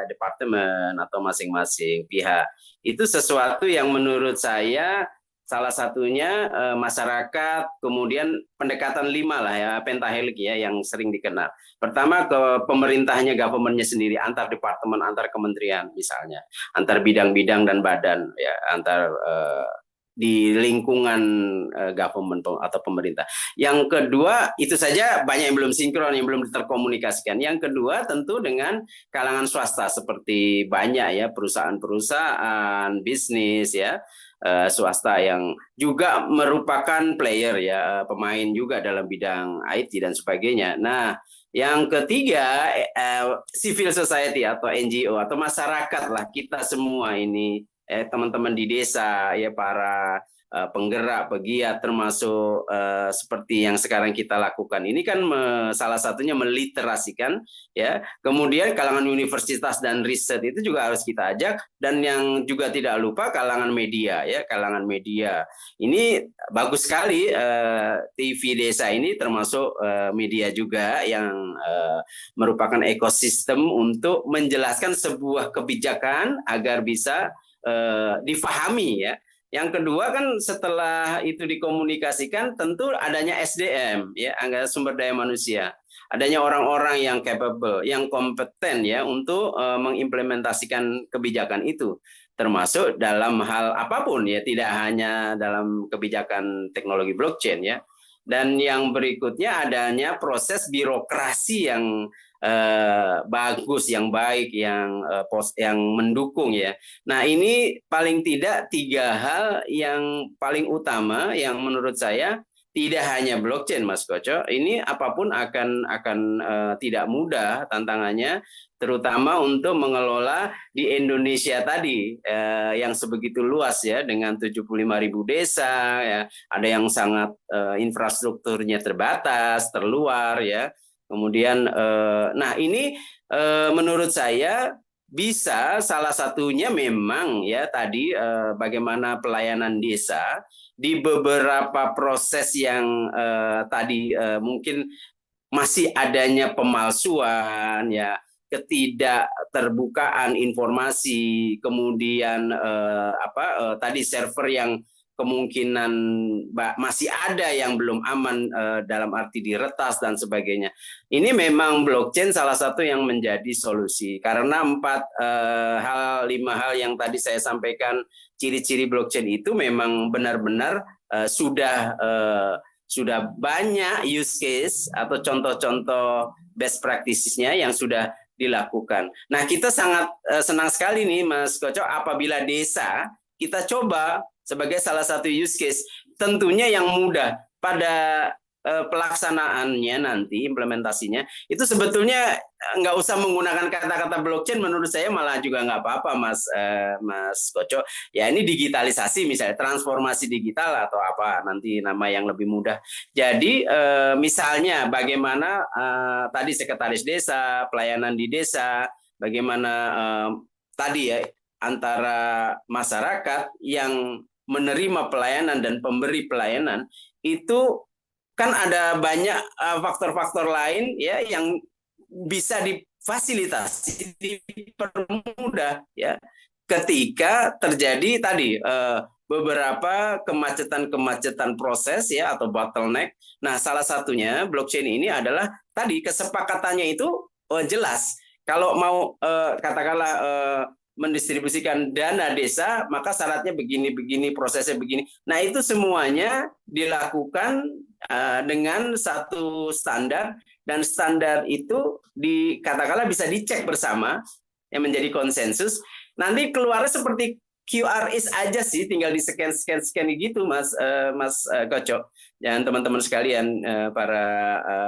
departemen atau masing-masing pihak. Itu sesuatu yang menurut saya salah satunya masyarakat, kemudian pendekatan 5 lah ya, pentahelik ya yang sering dikenal. Pertama ke pemerintahnya, government-nya sendiri, antar departemen, antar kementerian misalnya, antar bidang-bidang dan badan ya, antar di lingkungan government atau pemerintah. Yang kedua, itu saja banyak yang belum sinkron, yang belum terkomunikasikan. Yang kedua tentu dengan kalangan swasta, seperti banyak ya perusahaan-perusahaan bisnis ya, swasta yang juga merupakan player ya, pemain juga dalam bidang IT dan sebagainya. Nah, yang ketiga civil society atau NGO atau masyarakat lah, kita semua ini teman-teman di desa ya, para penggerak, pegiat, termasuk seperti yang sekarang kita lakukan. Ini kan salah satunya meliterasikan, ya. Kemudian kalangan universitas dan riset itu juga harus kita ajak, dan yang juga tidak lupa kalangan media, ya, kalangan media. Ini bagus sekali TV Desa ini termasuk media juga yang merupakan ekosistem untuk menjelaskan sebuah kebijakan agar bisa difahami, ya. Yang kedua kan setelah itu dikomunikasikan tentu adanya SDM, ya, anggaran sumber daya manusia. Adanya orang-orang yang capable, yang kompeten, ya, untuk mengimplementasikan kebijakan itu, termasuk dalam hal apapun, ya, tidak hanya dalam kebijakan teknologi blockchain, ya. Dan yang berikutnya adanya proses birokrasi yang bagus, yang baik, yang mendukung, ya. Nah, ini paling tidak 3 hal yang paling utama yang menurut saya tidak hanya blockchain, Mas Koco. Ini apapun akan tidak mudah tantangannya, terutama untuk mengelola di Indonesia tadi yang sebegitu luas, ya, dengan 75.000 desa, ya. Ada yang sangat infrastrukturnya terbatas, terluar, ya. Kemudian, nah ini menurut saya bisa salah satunya memang, ya, tadi bagaimana pelayanan desa di beberapa proses yang tadi mungkin masih adanya pemalsuan, ya, ketidakterbukaan informasi, kemudian tadi server yang kemungkinan masih ada yang belum aman dalam arti diretas dan sebagainya. Ini memang blockchain salah satu yang menjadi solusi, karena 5 hal yang tadi saya sampaikan, ciri-ciri blockchain itu memang benar-benar sudah banyak use case atau contoh-contoh best practices-nya yang sudah dilakukan. Nah, kita sangat senang sekali nih, Mas Koco, apabila desa kita coba sebagai salah satu use case, tentunya yang mudah pada pelaksanaannya nanti, implementasinya, itu sebetulnya nggak usah menggunakan kata-kata blockchain, menurut saya malah juga nggak apa-apa, Mas Koco. Ya, ini digitalisasi misalnya, transformasi digital atau apa, nanti nama yang lebih mudah. Jadi misalnya bagaimana tadi sekretaris desa, pelayanan di desa, bagaimana tadi, ya, antara masyarakat yang menerima pelayanan dan pemberi pelayanan itu kan ada banyak faktor-faktor lain, ya, yang bisa difasilitasi, dipermudah, ya, ketika terjadi tadi beberapa kemacetan proses, ya, atau bottleneck. Nah, salah satunya blockchain ini adalah tadi kesepakatannya itu jelas. Kalau mau katakanlah mendistribusikan dana desa, maka syaratnya begini, prosesnya begini. Nah, itu semuanya dilakukan dengan satu standar, dan standar itu katakanlah bisa dicek bersama, yang menjadi konsensus. Nanti keluarnya seperti QRIS aja sih, tinggal di scan gitu, Mas Koco, dan teman-teman sekalian, para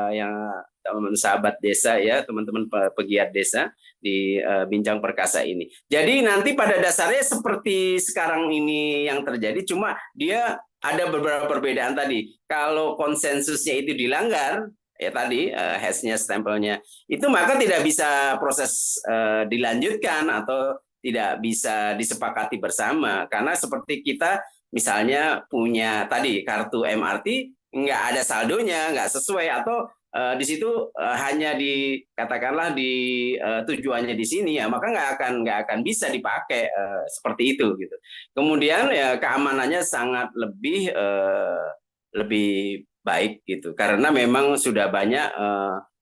yang teman sahabat desa, ya, teman-teman pegiat desa di Bincang Perkasa ini. Jadi nanti pada dasarnya seperti sekarang ini yang terjadi, cuma dia ada beberapa perbedaan tadi. Kalau konsensusnya itu dilanggar, ya tadi hash-nya, stempelnya itu, maka tidak bisa proses dilanjutkan atau tidak bisa disepakati bersama. Karena seperti kita misalnya punya tadi kartu MRT, nggak ada saldonya, nggak sesuai, atau di situ hanya katakanlah di tujuannya di sini, ya, maka nggak akan bisa dipakai seperti itu, gitu. Kemudian, ya, keamanannya sangat lebih baik, gitu, karena memang sudah banyak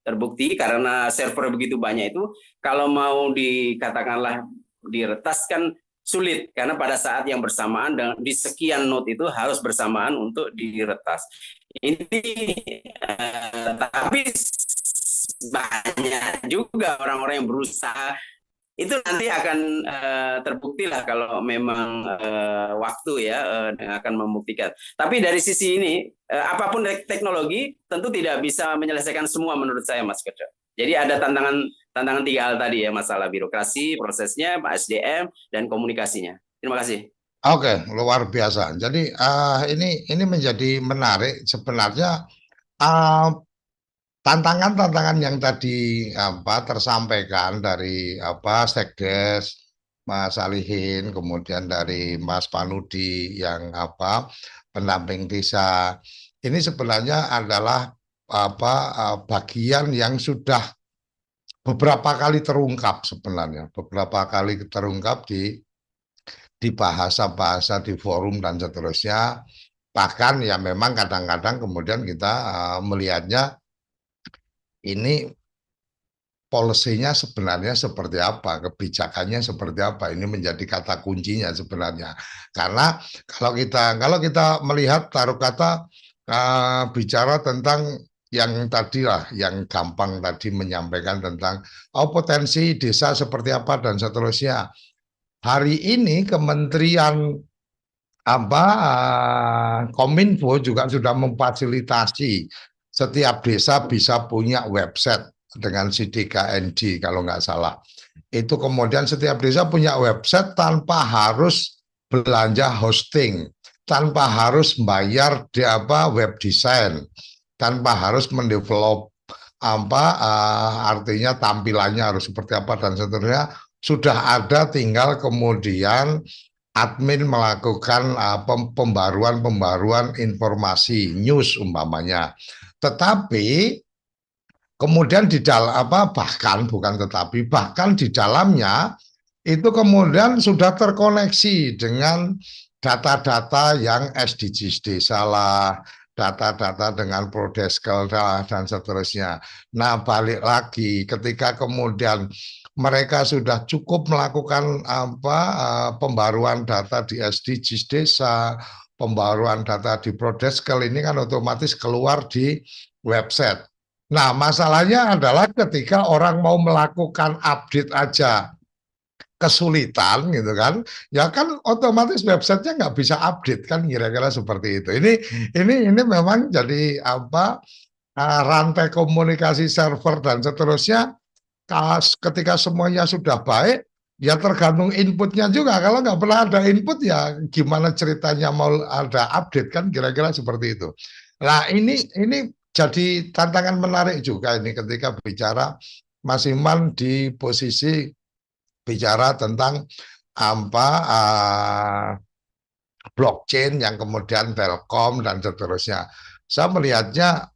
terbukti, karena server begitu banyak itu, kalau mau dikatakanlah diretas kan sulit, karena pada saat yang bersamaan di sekian node itu harus bersamaan untuk diretas. Ini tapi banyak juga orang-orang yang berusaha. Itu nanti akan terbukti lah kalau memang waktu, ya, akan membuktikan. Tapi dari sisi ini, apapun teknologi tentu tidak bisa menyelesaikan semua menurut saya, Mas Koco. Jadi ada tantangan 3 hal tadi, ya, masalah birokrasi, prosesnya, SDM, dan komunikasinya. Terima kasih. Oke, luar biasa. Jadi ini menjadi menarik sebenarnya. eh, Tantangan-tantangan yang tadi tersampaikan dari Sekdes Mas Alihin, kemudian dari Mas Panudi yang pendamping desa, ini sebenarnya adalah bagian yang sudah beberapa kali terungkap sebenarnya, beberapa kali terungkap di bahasa-bahasa di forum dan seterusnya. Bahkan ya memang kadang-kadang kemudian kita melihatnya ini polisinya sebenarnya seperti apa, kebijakannya seperti apa. Ini menjadi kata kuncinya sebenarnya. Karena kalau kita melihat taruh kata bicara tentang yang tadi lah, yang gampang tadi menyampaikan tentang potensi desa seperti apa dan seterusnya. Hari ini Kementerian Kominfo juga sudah memfasilitasi setiap desa bisa punya website dengan CDKND kalau nggak salah. Itu kemudian setiap desa punya website tanpa harus belanja hosting, tanpa harus bayar web design, tanpa harus mendevelop artinya tampilannya harus seperti apa dan seterusnya. Sudah ada, tinggal kemudian admin melakukan pembaruan informasi news umpamanya. Tetapi kemudian di dalam bahkan di dalamnya itu kemudian sudah terkoneksi dengan data-data yang SDGs desa lah, data-data dengan Prodeskel dan seterusnya. Nah, balik lagi ketika kemudian mereka sudah cukup melakukan pembaruan data di SDGs desa, pembaruan data di Prodeskel, ini kan otomatis keluar di website. Nah, masalahnya adalah ketika orang mau melakukan update aja kesulitan gitu kan, ya kan otomatis websitenya nggak bisa update kan, kira-kira seperti itu. Ini memang jadi rantai komunikasi server dan seterusnya. Ketika semuanya sudah baik, ya tergantung inputnya juga. Kalau nggak pernah ada input, ya gimana ceritanya mau ada update kan, kira-kira seperti itu. Nah, ini jadi tantangan menarik juga ini ketika bicara Mas Iman di posisi bicara tentang apa blockchain yang kemudian Telkom dan seterusnya. Saya melihatnya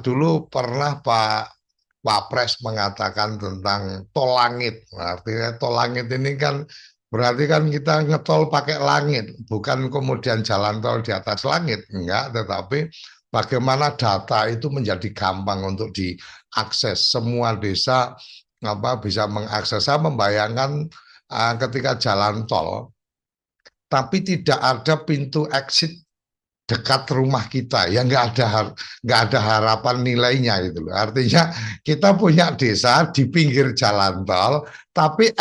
dulu pernah Pak Wapres mengatakan tentang tol langit. Artinya tol langit ini kan berarti kan kita ngetol pakai langit, bukan kemudian jalan tol di atas langit, enggak, tetapi bagaimana data itu menjadi gampang untuk diakses. Semua desa bisa mengakses. Saya membayangkan ketika jalan tol, tapi tidak ada pintu exit dekat rumah kita, ya nggak ada harapan nilainya gitu loh. Artinya kita punya desa di pinggir jalan tol, tapi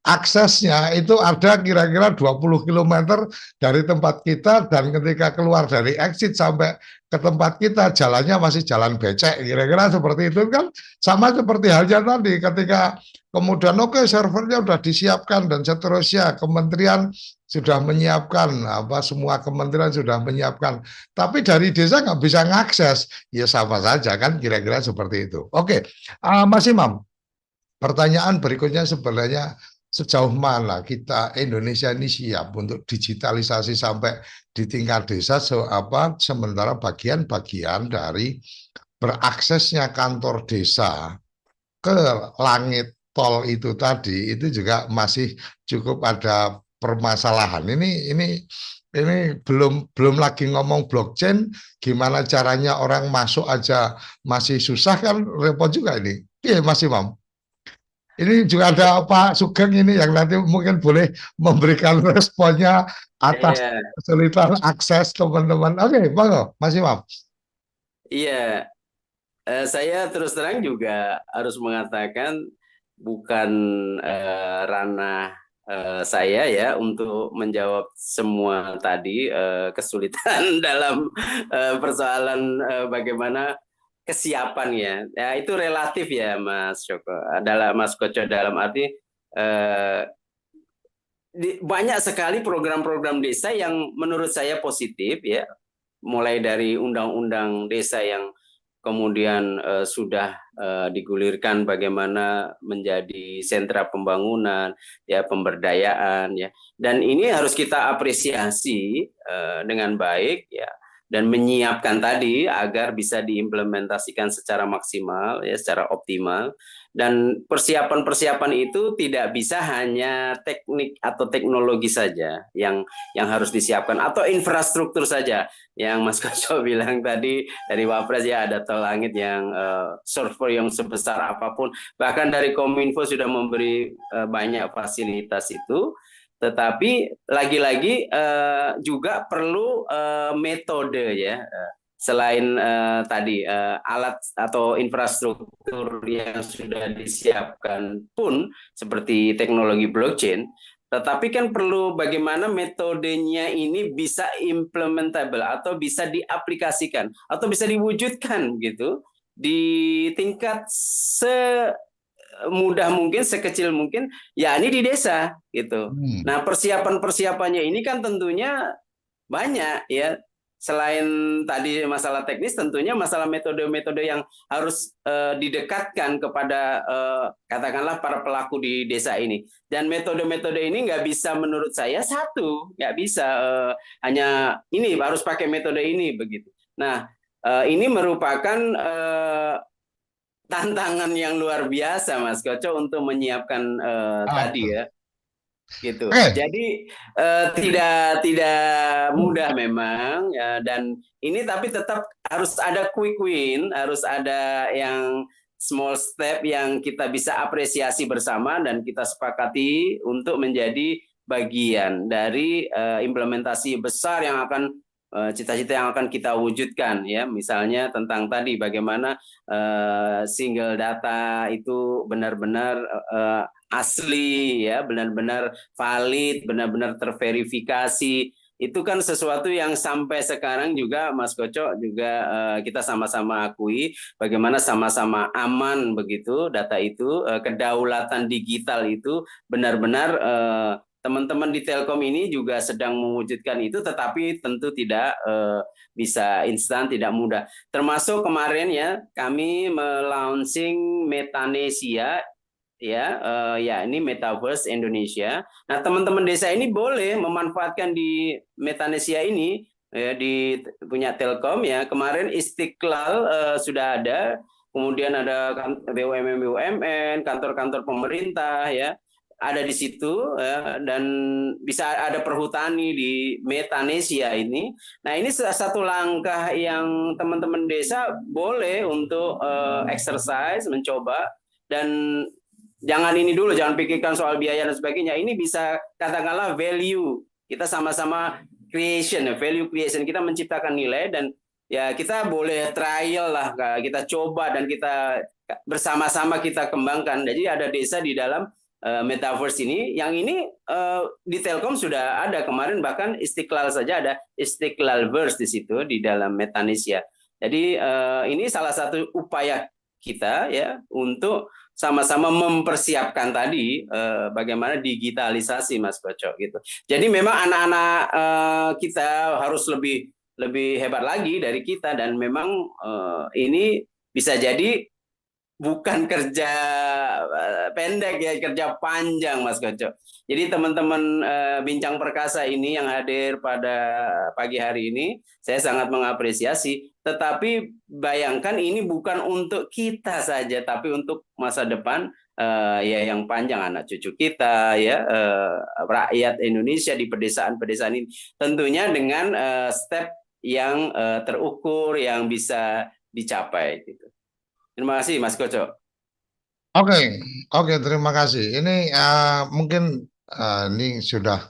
aksesnya itu ada kira-kira 20 km dari tempat kita, dan ketika keluar dari exit sampai ke tempat kita jalannya masih jalan becek, kira-kira seperti itu kan. Sama seperti halnya tadi ketika kemudian servernya sudah disiapkan dan seterusnya, kementerian sudah menyiapkan, semua kementerian sudah menyiapkan, tapi dari desa nggak bisa mengakses, ya sama saja kan, kira-kira seperti itu. Oke, Mas Imam, pertanyaan berikutnya sebenarnya sejauh mana kita Indonesia ini siap untuk digitalisasi sampai di tingkat desa, sementara bagian-bagian dari beraksesnya kantor desa ke langit tol itu tadi itu juga masih cukup ada permasalahan. Ini belum lagi ngomong blockchain, gimana caranya orang masuk aja masih susah kan, repot juga ini. Iya Mas Imam. Ini juga ada Pak Sugeng ini yang nanti mungkin boleh memberikan responnya atas kesulitan akses teman-teman. Oke, monggo Mas Imam. Iya, saya terus terang juga harus mengatakan bukan ranah saya ya untuk menjawab semua tadi kesulitan dalam persoalan bagaimana kesiapan ya. Ya itu relatif ya Mas Joko, Mas Koco, dalam arti banyak sekali program-program desa yang menurut saya positif ya, mulai dari undang-undang desa yang kemudian sudah digulirkan bagaimana menjadi sentra pembangunan, ya pemberdayaan, ya. Dan ini harus kita apresiasi dengan baik, ya, dan menyiapkan tadi agar bisa diimplementasikan secara maksimal, ya, secara optimal. Dan persiapan-persiapan itu tidak bisa hanya teknik atau teknologi saja yang harus disiapkan, atau infrastruktur saja yang Mas Koco bilang tadi dari Wapres, ya, ada tol langit yang server yang sebesar apapun, bahkan dari Kominfo sudah memberi banyak fasilitas itu, tetapi lagi-lagi juga perlu metode, ya, selain tadi alat atau infrastruktur yang sudah disiapkan pun seperti teknologi blockchain, tetapi kan perlu bagaimana metodenya ini bisa implementable atau bisa diaplikasikan atau bisa diwujudkan gitu di tingkat semudah mungkin, sekecil mungkin, ya ini di desa gitu. Nah, persiapan-persiapannya ini kan tentunya banyak, ya. Selain tadi masalah teknis, tentunya masalah metode-metode yang harus didekatkan kepada katakanlah para pelaku di desa ini. Dan metode-metode ini nggak bisa, menurut saya, satu, nggak bisa hanya ini harus pakai metode ini begitu. Nah, ini merupakan tantangan yang luar biasa, Mas Koco, untuk menyiapkan tadi, ya. Gitu. Jadi tidak mudah memang, ya, dan ini tapi tetap harus ada quick win, harus ada yang small step yang kita bisa apresiasi bersama dan kita sepakati untuk menjadi bagian dari implementasi besar yang akan cita-cita yang akan kita wujudkan, ya. Misalnya tentang tadi bagaimana single data itu benar-benar asli, ya, benar-benar valid, benar-benar terverifikasi. Itu kan sesuatu yang sampai sekarang juga, Mas Koco, juga kita sama-sama akui bagaimana sama-sama aman begitu data itu, kedaulatan digital itu benar-benar teman-teman di Telkom ini juga sedang mewujudkan itu, tetapi tentu tidak bisa instan, tidak mudah. Termasuk kemarin, ya, kami melaunching Metanesia, ya, ini Metaverse Indonesia. Nah, teman-teman desa ini boleh memanfaatkan di Metanesia ini, ya, di punya Telkom, ya. Kemarin Istiqlal sudah ada, kemudian ada BUMN, kantor-kantor pemerintah, ya, ada di situ, ya, dan bisa ada perhutani di Metanesia ini. Nah, ini satu langkah yang teman-teman desa boleh untuk exercise, mencoba, dan jangan ini dulu, jangan pikirkan soal biaya dan sebagainya. Ini bisa katakanlah value. Kita sama-sama creation, value creation. Kita menciptakan nilai dan, ya, kita boleh trial lah, kita coba dan kita bersama-sama kita kembangkan. Jadi ada desa di dalam Metaverse ini, yang ini di Telkom sudah ada kemarin, bahkan Istiqlal saja ada Istiqlalverse di situ di dalam Metanesia. Jadi ini salah satu upaya kita, ya, untuk sama-sama mempersiapkan tadi bagaimana digitalisasi, Mas Koco, gitu. Jadi memang anak-anak kita harus lebih hebat lagi dari kita, dan memang ini bisa jadi bukan kerja pendek, ya, kerja panjang, Mas Koco. Jadi teman-teman Bincang Perkasa ini yang hadir pada pagi hari ini, saya sangat mengapresiasi. Tetapi bayangkan ini bukan untuk kita saja, tapi untuk masa depan, ya, yang panjang, anak cucu kita, ya, rakyat Indonesia di pedesaan-pedesaan ini. Tentunya dengan step yang terukur, yang bisa dicapai, gitu. Terima kasih, Mas Koco. Oke, terima kasih. Ini mungkin ini sudah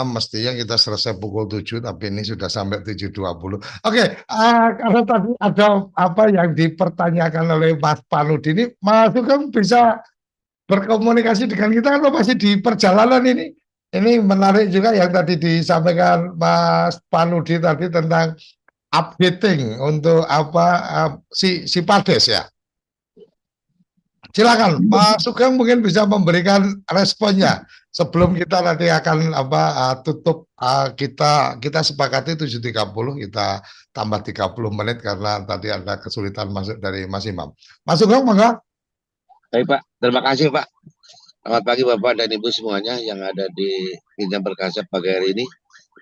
mestinya kita selesai pukul 7, tapi ini sudah sampai 7.20. Oke, karena tadi ada yang dipertanyakan oleh Mas Panudi ini, Mas Sugeng bisa berkomunikasi dengan kita atau masih di perjalanan ini? Ini menarik juga yang tadi disampaikan Mas Panudi tadi tentang updating untuk si Pades, ya. Silakan Pak Sugeng mungkin bisa memberikan responnya. Sebelum kita nanti akan tutup, kita sepakati 7.30, kita tambah 30 menit karena tadi ada kesulitan masuk dari Mas Imam. Mas Sugeng, monggo. Baik Pak, terima kasih Pak. Selamat pagi Bapak dan Ibu semuanya yang ada di Bincang Perkasa pagi hari ini.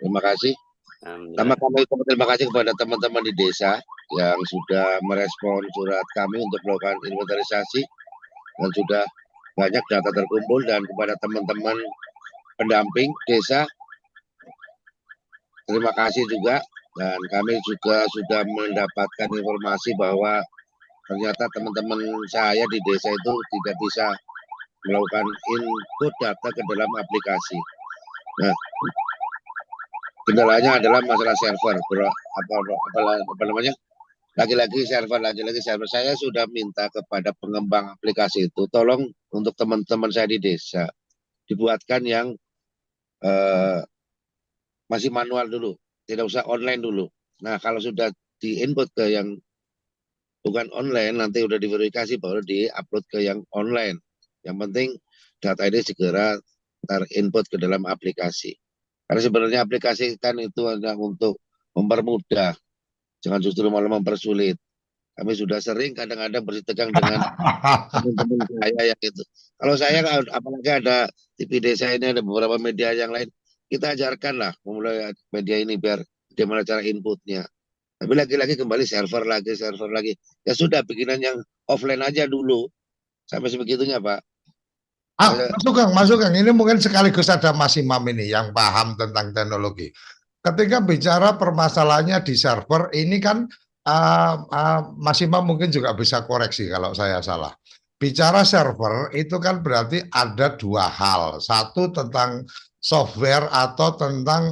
Terima kasih. Pertama kami terima kasih kepada teman-teman di desa yang sudah merespon surat kami untuk melakukan inventarisasi dan sudah banyak data terkumpul, dan kepada teman-teman pendamping desa terima kasih juga, dan kami juga sudah mendapatkan informasi bahwa ternyata teman-teman saya di desa itu tidak bisa melakukan input data ke dalam aplikasi. Nah, kendalanya adalah masalah server, apa namanya? Lagi-lagi server. Saya sudah minta kepada pengembang aplikasi itu, tolong untuk teman-teman saya di desa dibuatkan yang masih manual dulu, tidak usah online dulu. Nah, kalau sudah di-input ke yang bukan online, nanti udah diverifikasi baru di-upload ke yang online. Yang penting data ini segera ter-input ke dalam aplikasi. Karena sebenarnya aplikasi kan itu hanya untuk mempermudah, jangan justru malah mempersulit. Kami sudah sering kadang-kadang bersitegang dengan teman-teman saya yang itu. Kalau saya, apalagi ada TV desa ini, ada beberapa media yang lain, kita ajarkan lah memulai media ini biar bagaimana cara inputnya. Tapi lagi-lagi kembali server lagi. Ya sudah, bikinan yang offline aja dulu. Sampai sebegitunya Pak. Mas Sugeng, ini mungkin sekaligus ada Mas Imam ini yang paham tentang teknologi. Ketika bicara permasalahannya di server, ini kan Mas Imam mungkin juga bisa koreksi kalau saya salah. Bicara server itu kan berarti ada dua hal. Satu tentang software atau tentang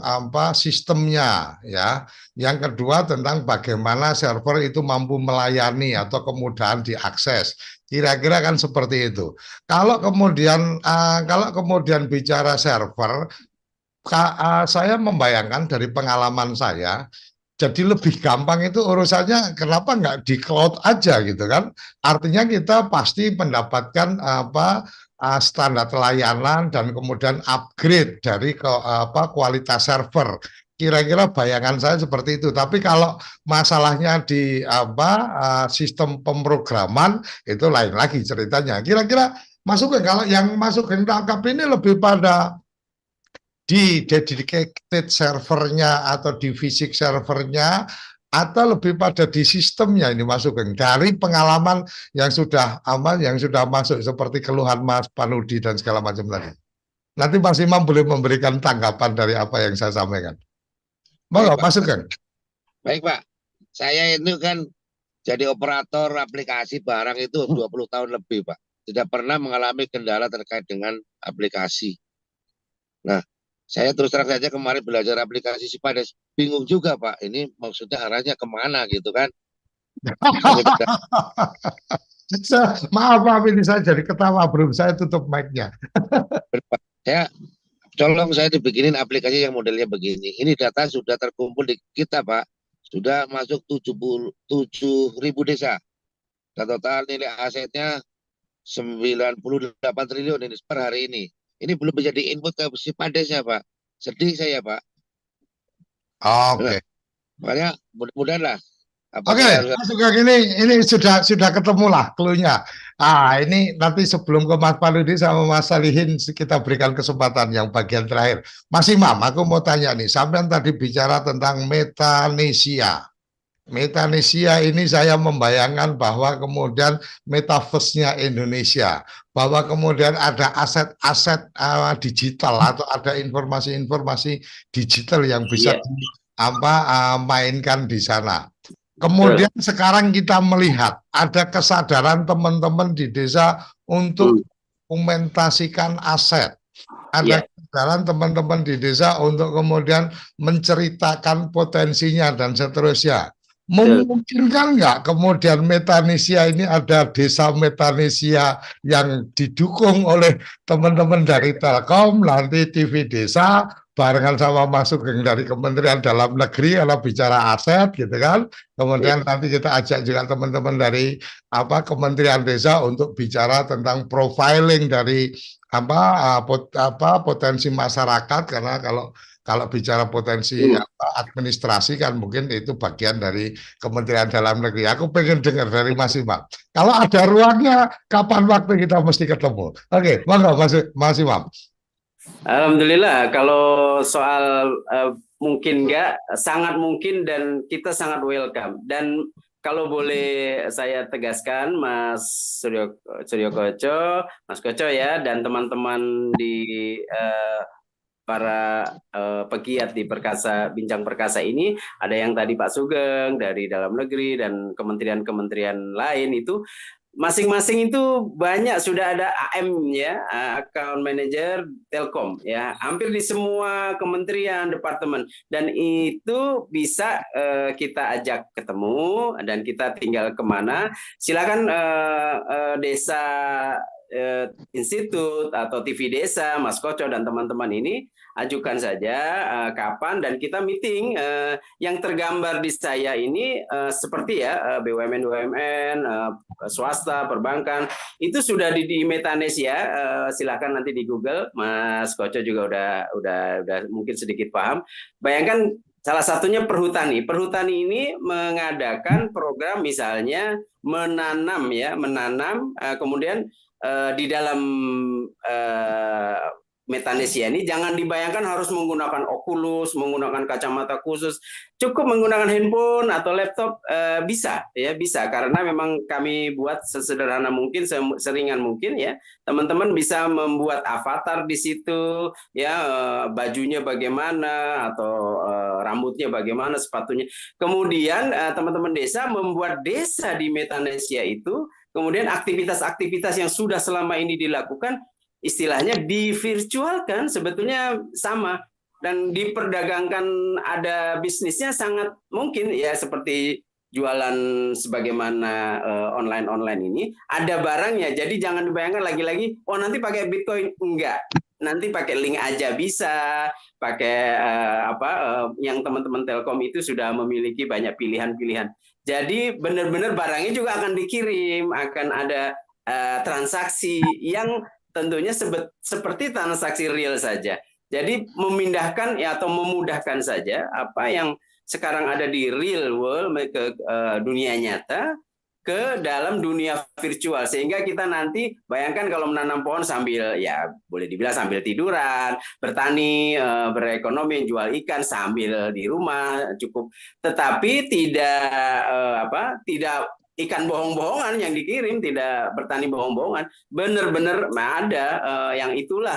sistemnya, ya. Yang kedua tentang bagaimana server itu mampu melayani atau kemudahan diakses. Kira-kira kan seperti itu. Kalau kemudian bicara server, saya membayangkan dari pengalaman saya, jadi lebih gampang itu urusannya, kenapa nggak di cloud aja gitu kan? Artinya kita pasti mendapatkan standar layanan dan kemudian upgrade dari kualitas server. Kira-kira bayangan saya seperti itu. Tapi kalau masalahnya di sistem pemrograman, itu lain lagi ceritanya. Kira-kira Mas Sugeng, kalau yang Mas Sugeng tangkap ini lebih pada di dedicated servernya atau di fisik servernya, atau lebih pada di sistemnya ini Mas Sugeng, dari pengalaman yang sudah masuk seperti keluhan Mas Panudi dan segala macam tadi. Nanti Mas Imam boleh memberikan tanggapan dari apa yang saya sampaikan. Monggo Mas Sugeng. Baik Pak, saya itu kan jadi operator aplikasi barang itu 20 tahun lebih Pak. Tidak pernah mengalami kendala terkait dengan aplikasi. Nah, saya terus terang saja kemarin belajar aplikasi Sipades, bingung juga Pak, ini maksudnya arahnya kemana gitu kan. Maaf ini saya jadi ketawa, belum saya tutup mic-nya. Saya dibikinin aplikasi yang modelnya begini. Ini data sudah terkumpul di kita Pak, sudah masuk 7.000 desa. Dan total nilai asetnya 98 triliun ini per hari ini. Ini belum bisa diinput ke Sipadesnya Pak. Sedih saya Pak. Oke. Makanya mudah-mudahan lah. Oke, Mas Sugeng, ini sudah ketemu lah clue-nya. Ini nanti sebelum ke Mas Panudi sama Mas Salihin kita berikan kesempatan yang bagian terakhir. Mas Imam, aku mau tanya nih, sampean tadi bicara tentang Metanesia. Metanesia ini saya membayangkan bahwa kemudian metaverse-nya Indonesia, bahwa kemudian ada aset-aset digital atau ada informasi-informasi digital yang bisa mainkan di sana. Kemudian sekarang kita melihat ada kesadaran teman-teman di desa untuk dokumentasikan aset. Ada kesadaran teman-teman di desa untuk kemudian menceritakan potensinya dan seterusnya. Memungkinkan nggak kemudian Metanesia ini ada desa Metanesia yang didukung oleh teman-teman dari Telkom, nanti TV desa, barengan sama Mas Sugeng dari Kementerian Dalam Negeri kalau bicara aset gitu kan. Kemudian nanti kita ajak juga teman-teman dari Kementerian Desa untuk bicara tentang profiling dari potensi masyarakat, karena kalau bicara potensi administrasi kan mungkin itu bagian dari Kementerian Dalam Negeri. Aku pengen dengar dari Mas Imam. Kalau ada ruangnya, kapan waktu kita mesti ketemu? Oke, monggo Mas Imam. Alhamdulillah, kalau soal mungkin nggak, sangat mungkin dan kita sangat welcome. Dan kalau boleh saya tegaskan, Mas Suryo Koco, Mas Koco ya, dan teman-teman di para pegiat di Bincang Perkasa ini, ada yang tadi Pak Sugeng dari Dalam Negeri dan kementerian-kementerian lain itu, masing-masing itu banyak sudah ada AM ya, account manager Telkom ya, hampir di semua kementerian, departemen, dan itu bisa kita ajak ketemu dan kita tinggal kemana. Silakan desa institut atau TV Desa, Mas Koco dan teman-teman ini ajukan saja kapan dan kita meeting. Yang tergambar di saya ini seperti ya BUMN, swasta, perbankan itu sudah di Metanesia. Silakan nanti di Google, Mas Koco juga udah mungkin sedikit paham. Bayangkan salah satunya perhutani. Perhutani ini mengadakan program misalnya menanam kemudian di dalam Metanesia ini jangan dibayangkan harus menggunakan Oculus, menggunakan kacamata khusus, cukup menggunakan handphone atau laptop bisa karena memang kami buat sesederhana mungkin, seringan mungkin ya. Teman-teman bisa membuat avatar di situ ya, bajunya bagaimana atau rambutnya bagaimana, sepatunya. Kemudian teman-teman desa membuat desa di Metanesia itu, kemudian aktivitas-aktivitas yang sudah selama ini dilakukan istilahnya divirtualkan, sebetulnya sama dan diperdagangkan, ada bisnisnya sangat mungkin ya, seperti jualan sebagaimana online ini ada barangnya. Jadi jangan dibayangkan lagi-lagi nanti pakai Bitcoin, enggak, nanti pakai link aja bisa, pakai yang teman-teman Telkom itu sudah memiliki banyak pilihan-pilihan. Jadi benar-benar barangnya juga akan dikirim, akan ada transaksi yang tentunya seperti transaksi real saja. Jadi memindahkan ya atau memudahkan saja apa yang sekarang ada di real world ke dunia nyata ke dalam dunia virtual, sehingga kita nanti bayangkan kalau menanam pohon sambil ya boleh dibilang sambil tiduran, bertani, berekonomi, jual ikan sambil di rumah cukup, tetapi tidak ikan bohong-bohongan yang dikirim, tidak bertani bohong-bohongan, benar-benar ada yang itulah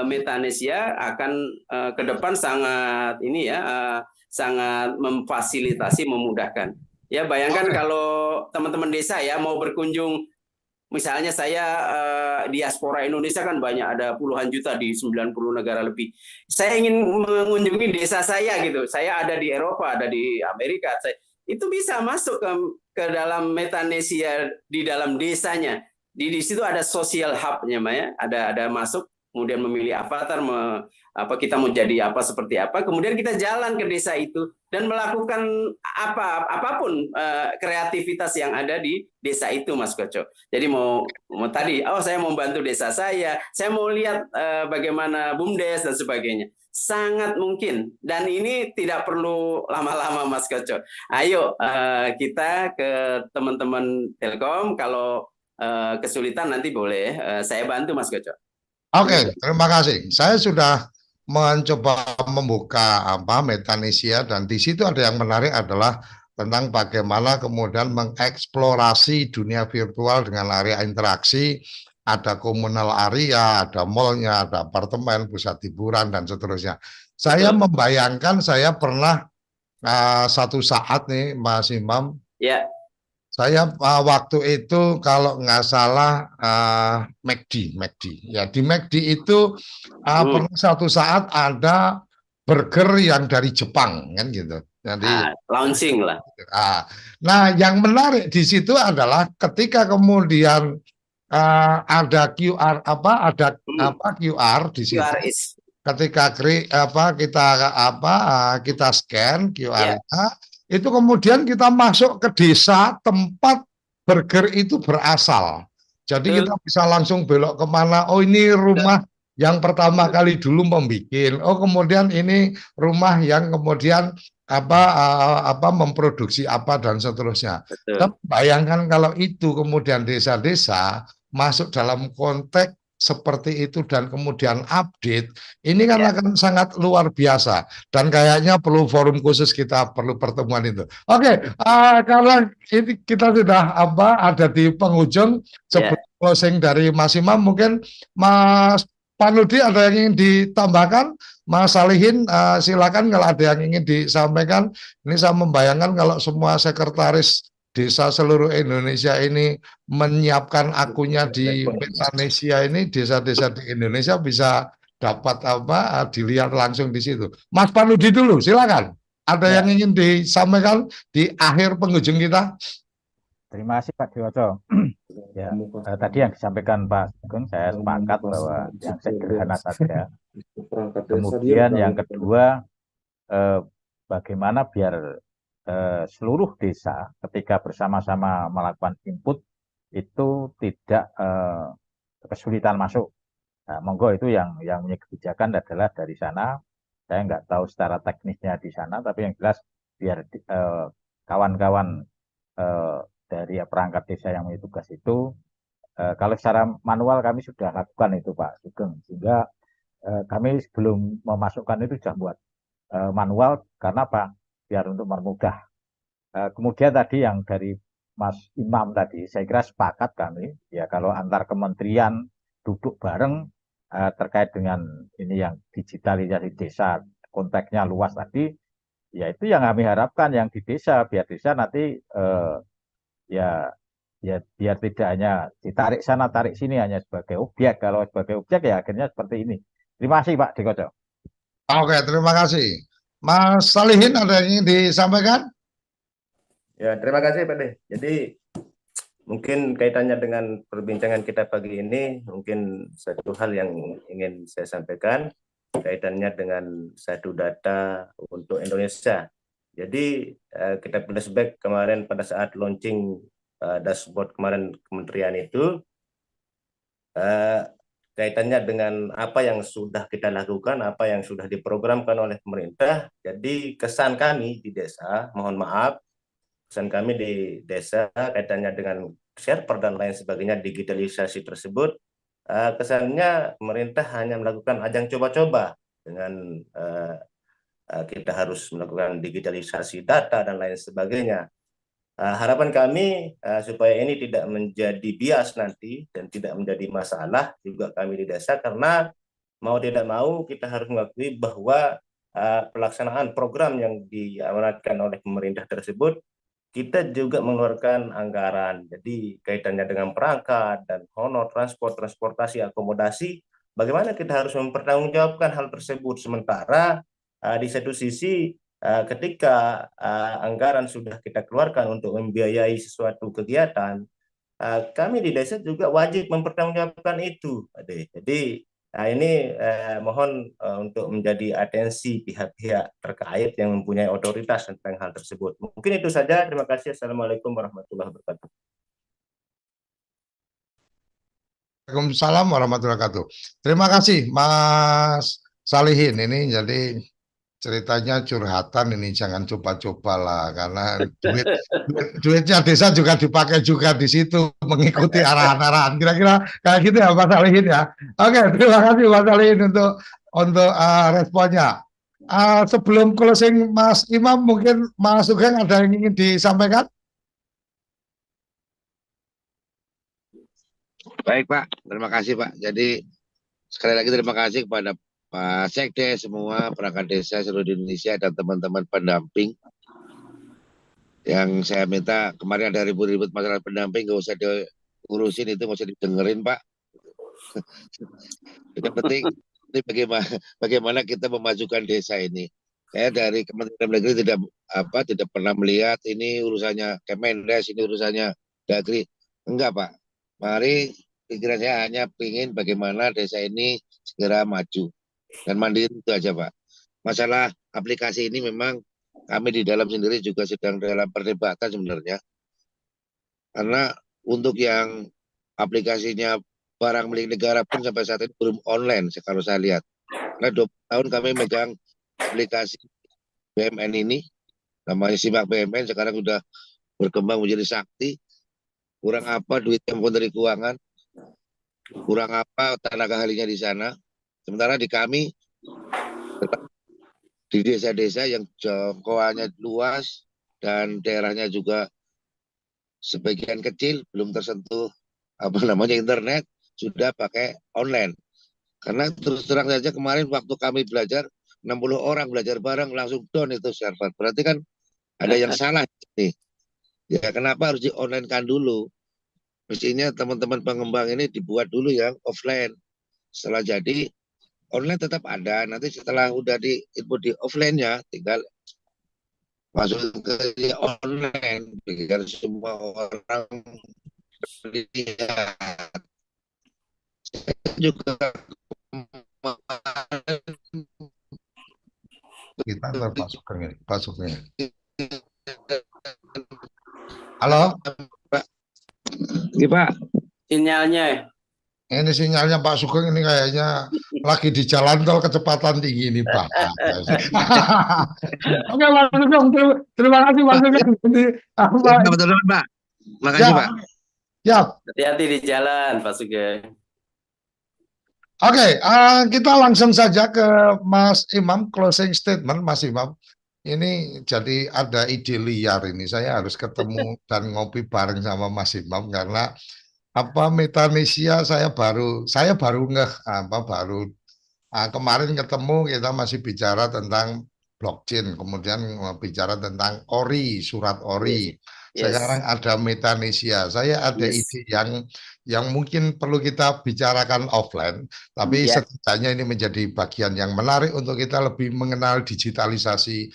Metanesia akan ke depan sangat sangat memfasilitasi, memudahkan. Ya bayangkan kalau teman-teman desa ya mau berkunjung, misalnya saya diaspora Indonesia kan banyak, ada puluhan juta di 90 negara lebih. Saya ingin mengunjungi desa saya gitu. Saya ada di Eropa, ada di Amerika. Itu bisa masuk ke dalam Metanesia di dalam desanya. Di situ ada social hub-nya, ya. Ada masuk, kemudian memilih avatar, kita mau jadi apa, seperti apa, kemudian kita jalan ke desa itu dan melakukan apapun kreativitas yang ada di desa itu, Mas Koco. Jadi mau tadi, saya mau bantu desa saya mau lihat bagaimana BUMDes dan sebagainya. Sangat mungkin, dan ini tidak perlu lama-lama, Mas Koco. Ayo kita ke teman-teman Telkom, kalau kesulitan nanti boleh saya bantu, Mas Koco. Oke, terima kasih. Saya sudah mencoba membuka Metanesia, dan di situ ada yang menarik adalah tentang bagaimana kemudian mengeksplorasi dunia virtual dengan area interaksi. Ada komunal area, ada mallnya, ada apartemen, pusat hiburan, dan seterusnya. Saya membayangkan saya pernah satu saat nih, Mas Imam, ya. Saya waktu itu kalau nggak salah McD, ya di McD itu pernah satu saat ada burger yang dari Jepang kan gitu. Jadi launching lah. Nah, yang menarik di situ adalah ketika kemudian ada QR QR di situ. ketika kita scan Ya, QR-nya, itu kemudian kita masuk ke desa tempat burger itu berasal. Jadi betul. kita bisa langsung belok kemana. Oh, ini rumah yang pertama kali dulu membuat. Oh, kemudian ini rumah yang kemudian memproduksi apa dan seterusnya. Betul. Bayangkan kalau itu kemudian desa-desa masuk dalam konteks seperti itu dan kemudian update, ini kan Ya, akan sangat luar biasa dan kayaknya perlu forum khusus, kita perlu pertemuan itu. Oke, karena ini kita sudah ada di penghujung, ya. sebelum closing dari Mas Imam, mungkin Mas Panudi ada yang ingin ditambahkan, Mas Salihin, silakan kalau ada yang ingin disampaikan. Ini saya membayangkan kalau semua sekretaris desa seluruh Indonesia ini menyiapkan akunnya di Metanesia, ini desa-desa di Indonesia bisa dapat dilihat langsung di situ. Mas Panudi dulu, silakan. Ada Ya. yang ingin disampaikan di akhir penghujung kita? Terima kasih Pak Dewoto. Ya, tadi yang disampaikan Pak Sugeng, saya sepakat bahwa yang sederhana saja. Kemudian yang kedua, bagaimana biar seluruh desa ketika bersama-sama melakukan input itu tidak kesulitan masuk. Nah, monggo itu yang punya kebijakan adalah dari sana. Saya nggak tahu secara teknisnya di sana, tapi yang jelas biar kawan-kawan dari perangkat desa yang punya tugas itu, kalau secara manual kami sudah lakukan itu Pak Sugeng, sehingga kami sebelum memasukkan itu sudah buat manual, karena apa? Biar untuk mempermudah. Kemudian tadi yang dari Mas Imam tadi, saya kira sepakat kami, ya kalau antar kementerian duduk bareng terkait dengan ini yang digitalisasi desa, konteksnya luas tadi, ya itu yang kami harapkan yang di desa, biar desa nanti ya biar tidak hanya ditarik sana tarik sini hanya sebagai objek. Kalau sebagai objek ya akhirnya seperti ini. Terima kasih Pak Dekoto. Oke, terima kasih. Mas Salihin, ada yang ingin disampaikan? Ya, terima kasih Pak De. Jadi mungkin kaitannya dengan perbincangan kita pagi ini, mungkin satu hal yang ingin saya sampaikan kaitannya dengan satu data untuk Indonesia. Jadi kita flashback kemarin pada saat launching dashboard kemarin kementerian itu, kaitannya dengan apa yang sudah kita lakukan, apa yang sudah diprogramkan oleh pemerintah. Jadi kesan kami di desa, mohon maaf, kesan kami di desa kaitannya dengan server dan lain sebagainya, digitalisasi tersebut, kesannya pemerintah hanya melakukan ajang coba-coba dengan kita harus melakukan digitalisasi data dan lain sebagainya. Harapan kami supaya ini tidak menjadi bias nanti dan tidak menjadi masalah juga kami di desa, karena mau tidak mau kita harus mengakui bahwa pelaksanaan program yang diamanatkan oleh pemerintah tersebut, kita juga mengeluarkan anggaran. Jadi kaitannya dengan perangkat dan honor, transportasi, akomodasi, bagaimana kita harus mempertanggungjawabkan hal tersebut. Sementara di satu sisi ketika anggaran sudah kita keluarkan untuk membiayai sesuatu kegiatan, kami di desa juga wajib mempertanggungjawabkan itu. Jadi ini mohon untuk menjadi atensi pihak-pihak terkait yang mempunyai otoritas tentang hal tersebut. Mungkin itu saja. Terima kasih. Assalamualaikum warahmatullahi wabarakatuh. Waalaikumsalam warahmatullahi wabarakatuh. Terima kasih Mas Salihin. Ini jadi ceritanya curhatan, ini jangan coba-coba lah, karena duitnya desa juga dipakai juga di situ mengikuti arahan-arahan. Kira-kira kayak gitu ya Mas Salihin ya. Oke, terima kasih Mas Salihin untuk responnya. Sebelum closing Mas Imam, mungkin Mas Sugeng ada yang ingin disampaikan? Baik Pak, terima kasih Pak. Jadi sekali lagi terima kasih kepada Pak Sekde, semua perangkat desa seluruh Indonesia dan teman-teman pendamping. Yang saya minta, kemarin ada ribut-ribut masalah pendamping, nggak usah diurusin itu, nggak usah didengerin Pak. Yang penting ini bagaimana kita memajukan desa ini. Saya dari Kementerian Negeri tidak pernah melihat ini urusannya Kemendes, ini urusannya Dagri. Enggak Pak. Mari pikiran saya hanya ingin bagaimana desa ini segera maju. dan mandiri itu aja Pak. Masalah aplikasi ini memang kami di dalam sendiri juga sedang dalam perdebatan sebenarnya. Karena untuk yang aplikasinya barang milik negara pun sampai saat ini belum online kalau saya lihat. Karena 20 tahun kami megang aplikasi BMN ini, namanya Simak BMN, sekarang sudah berkembang menjadi sakti. Kurang apa duit yang Menteri Keuangan, kurang apa tenaga ahlinya di sana. Sementara di kami, di desa-desa yang jangkauannya luas dan daerahnya juga sebagian kecil belum tersentuh internet, sudah pakai online. Karena terus terang saja kemarin waktu kami belajar 60 orang belajar bareng langsung down itu server. Berarti kan ada yang salah nih. Ya kenapa harus di online kan dulu? Mestinya teman-teman pengembang ini dibuat dulu yang offline. Setelah jadi online tetap ada. Nanti setelah udah di input di offline-nya tinggal masuk ke online biar semua orang lihat. Juga Kita Pak Sugeng ini, Pak Sugeng. Halo, Iya Pak. Sinyalnya. ini sinyalnya Pak Sugeng ini kayaknya lagi di jalan tol kecepatan tinggi ini Pak. Oke Pak Sugeng, terima kasih Pak Sugeng. Betul Pak. Makasih Pak. Ya. Hati-hati di jalan Pak Sugeng. Oke, kita langsung saja ke Mas Imam, closing statement Mas Imam. Ini jadi ada ide liar ini, saya harus ketemu dan ngopi bareng sama Mas Imam karena Metanesia saya baru kemarin ketemu kita masih bicara tentang blockchain, kemudian bicara tentang ORI, surat ORI. Yes. Sekarang ada Metanesia. Saya ada ide yang mungkin perlu kita bicarakan offline, tapi setidaknya ini menjadi bagian yang menarik untuk kita lebih mengenal digitalisasi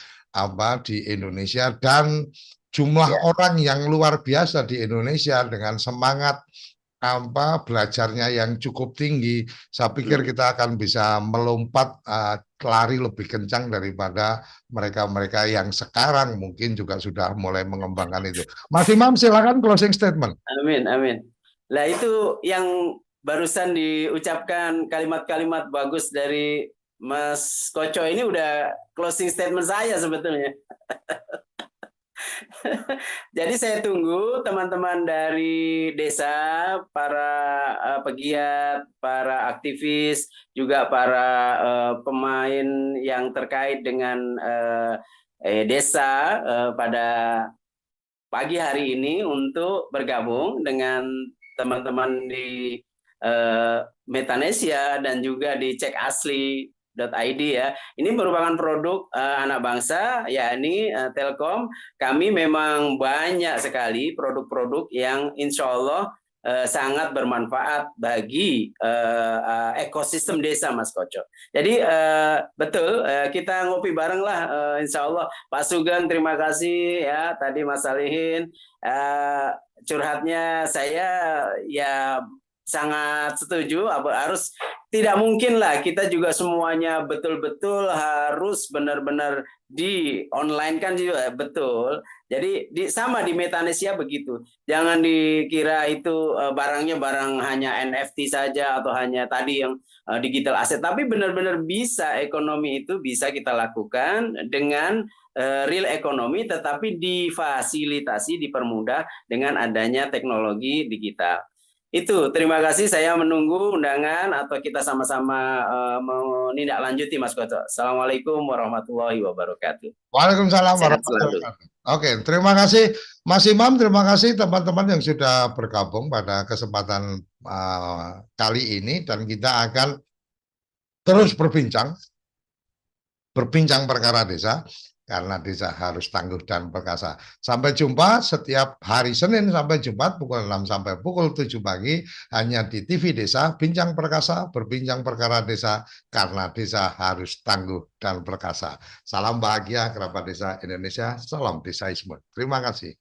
di Indonesia dan jumlah orang yang luar biasa di Indonesia dengan semangat belajarnya yang cukup tinggi. Saya pikir kita akan bisa melompat lari lebih kencang daripada mereka-mereka yang sekarang mungkin juga sudah mulai mengembangkan itu. Mas Imam silakan closing statement. Amin, amin. Nah itu yang barusan diucapkan kalimat-kalimat bagus dari Mas Koco ini udah closing statement saya sebetulnya. Jadi saya tunggu teman-teman dari desa, para pegiat, para aktivis, juga para pemain yang terkait dengan desa pada pagi hari ini untuk bergabung dengan teman-teman di Metanesia dan juga di cekasli.id ya. Ini merupakan produk anak bangsa, yakni Telkom. Kami memang banyak sekali produk-produk yang insya Allah sangat bermanfaat bagi ekosistem desa, Mas Koco. Jadi betul kita ngopi bareng lah, insya Allah. Pak Sugeng terima kasih ya. Tadi Mas Salihin curhatnya saya ya sangat setuju, harus tidak mungkin lah kita juga semuanya betul-betul harus benar-benar di online kan juga betul. Jadi sama di Metanesia begitu. Jangan dikira itu barangnya barang hanya NFT saja atau hanya tadi yang digital asset, tapi benar-benar bisa ekonomi itu bisa kita lakukan dengan real ekonomi, tetapi difasilitasi, dipermudah dengan adanya teknologi digital. Itu, terima kasih. Saya menunggu undangan atau kita sama-sama menindaklanjuti, Mas Koco. Assalamualaikum warahmatullahi wabarakatuh. Waalaikumsalam warahmatullahi wabarakatuh. Oke, terima kasih Mas Imam, terima kasih teman-teman yang sudah bergabung pada kesempatan kali ini dan kita akan terus berbincang perkara desa. Karena desa harus tangguh dan perkasa. Sampai jumpa setiap hari Senin sampai Jumat pukul 6 sampai pukul 7 pagi hanya di TV Desa, Bincang Perkasa, berbincang perkara desa karena desa harus tangguh dan perkasa. Salam bahagia kerabat desa Indonesia, salam desaisme. Terima kasih.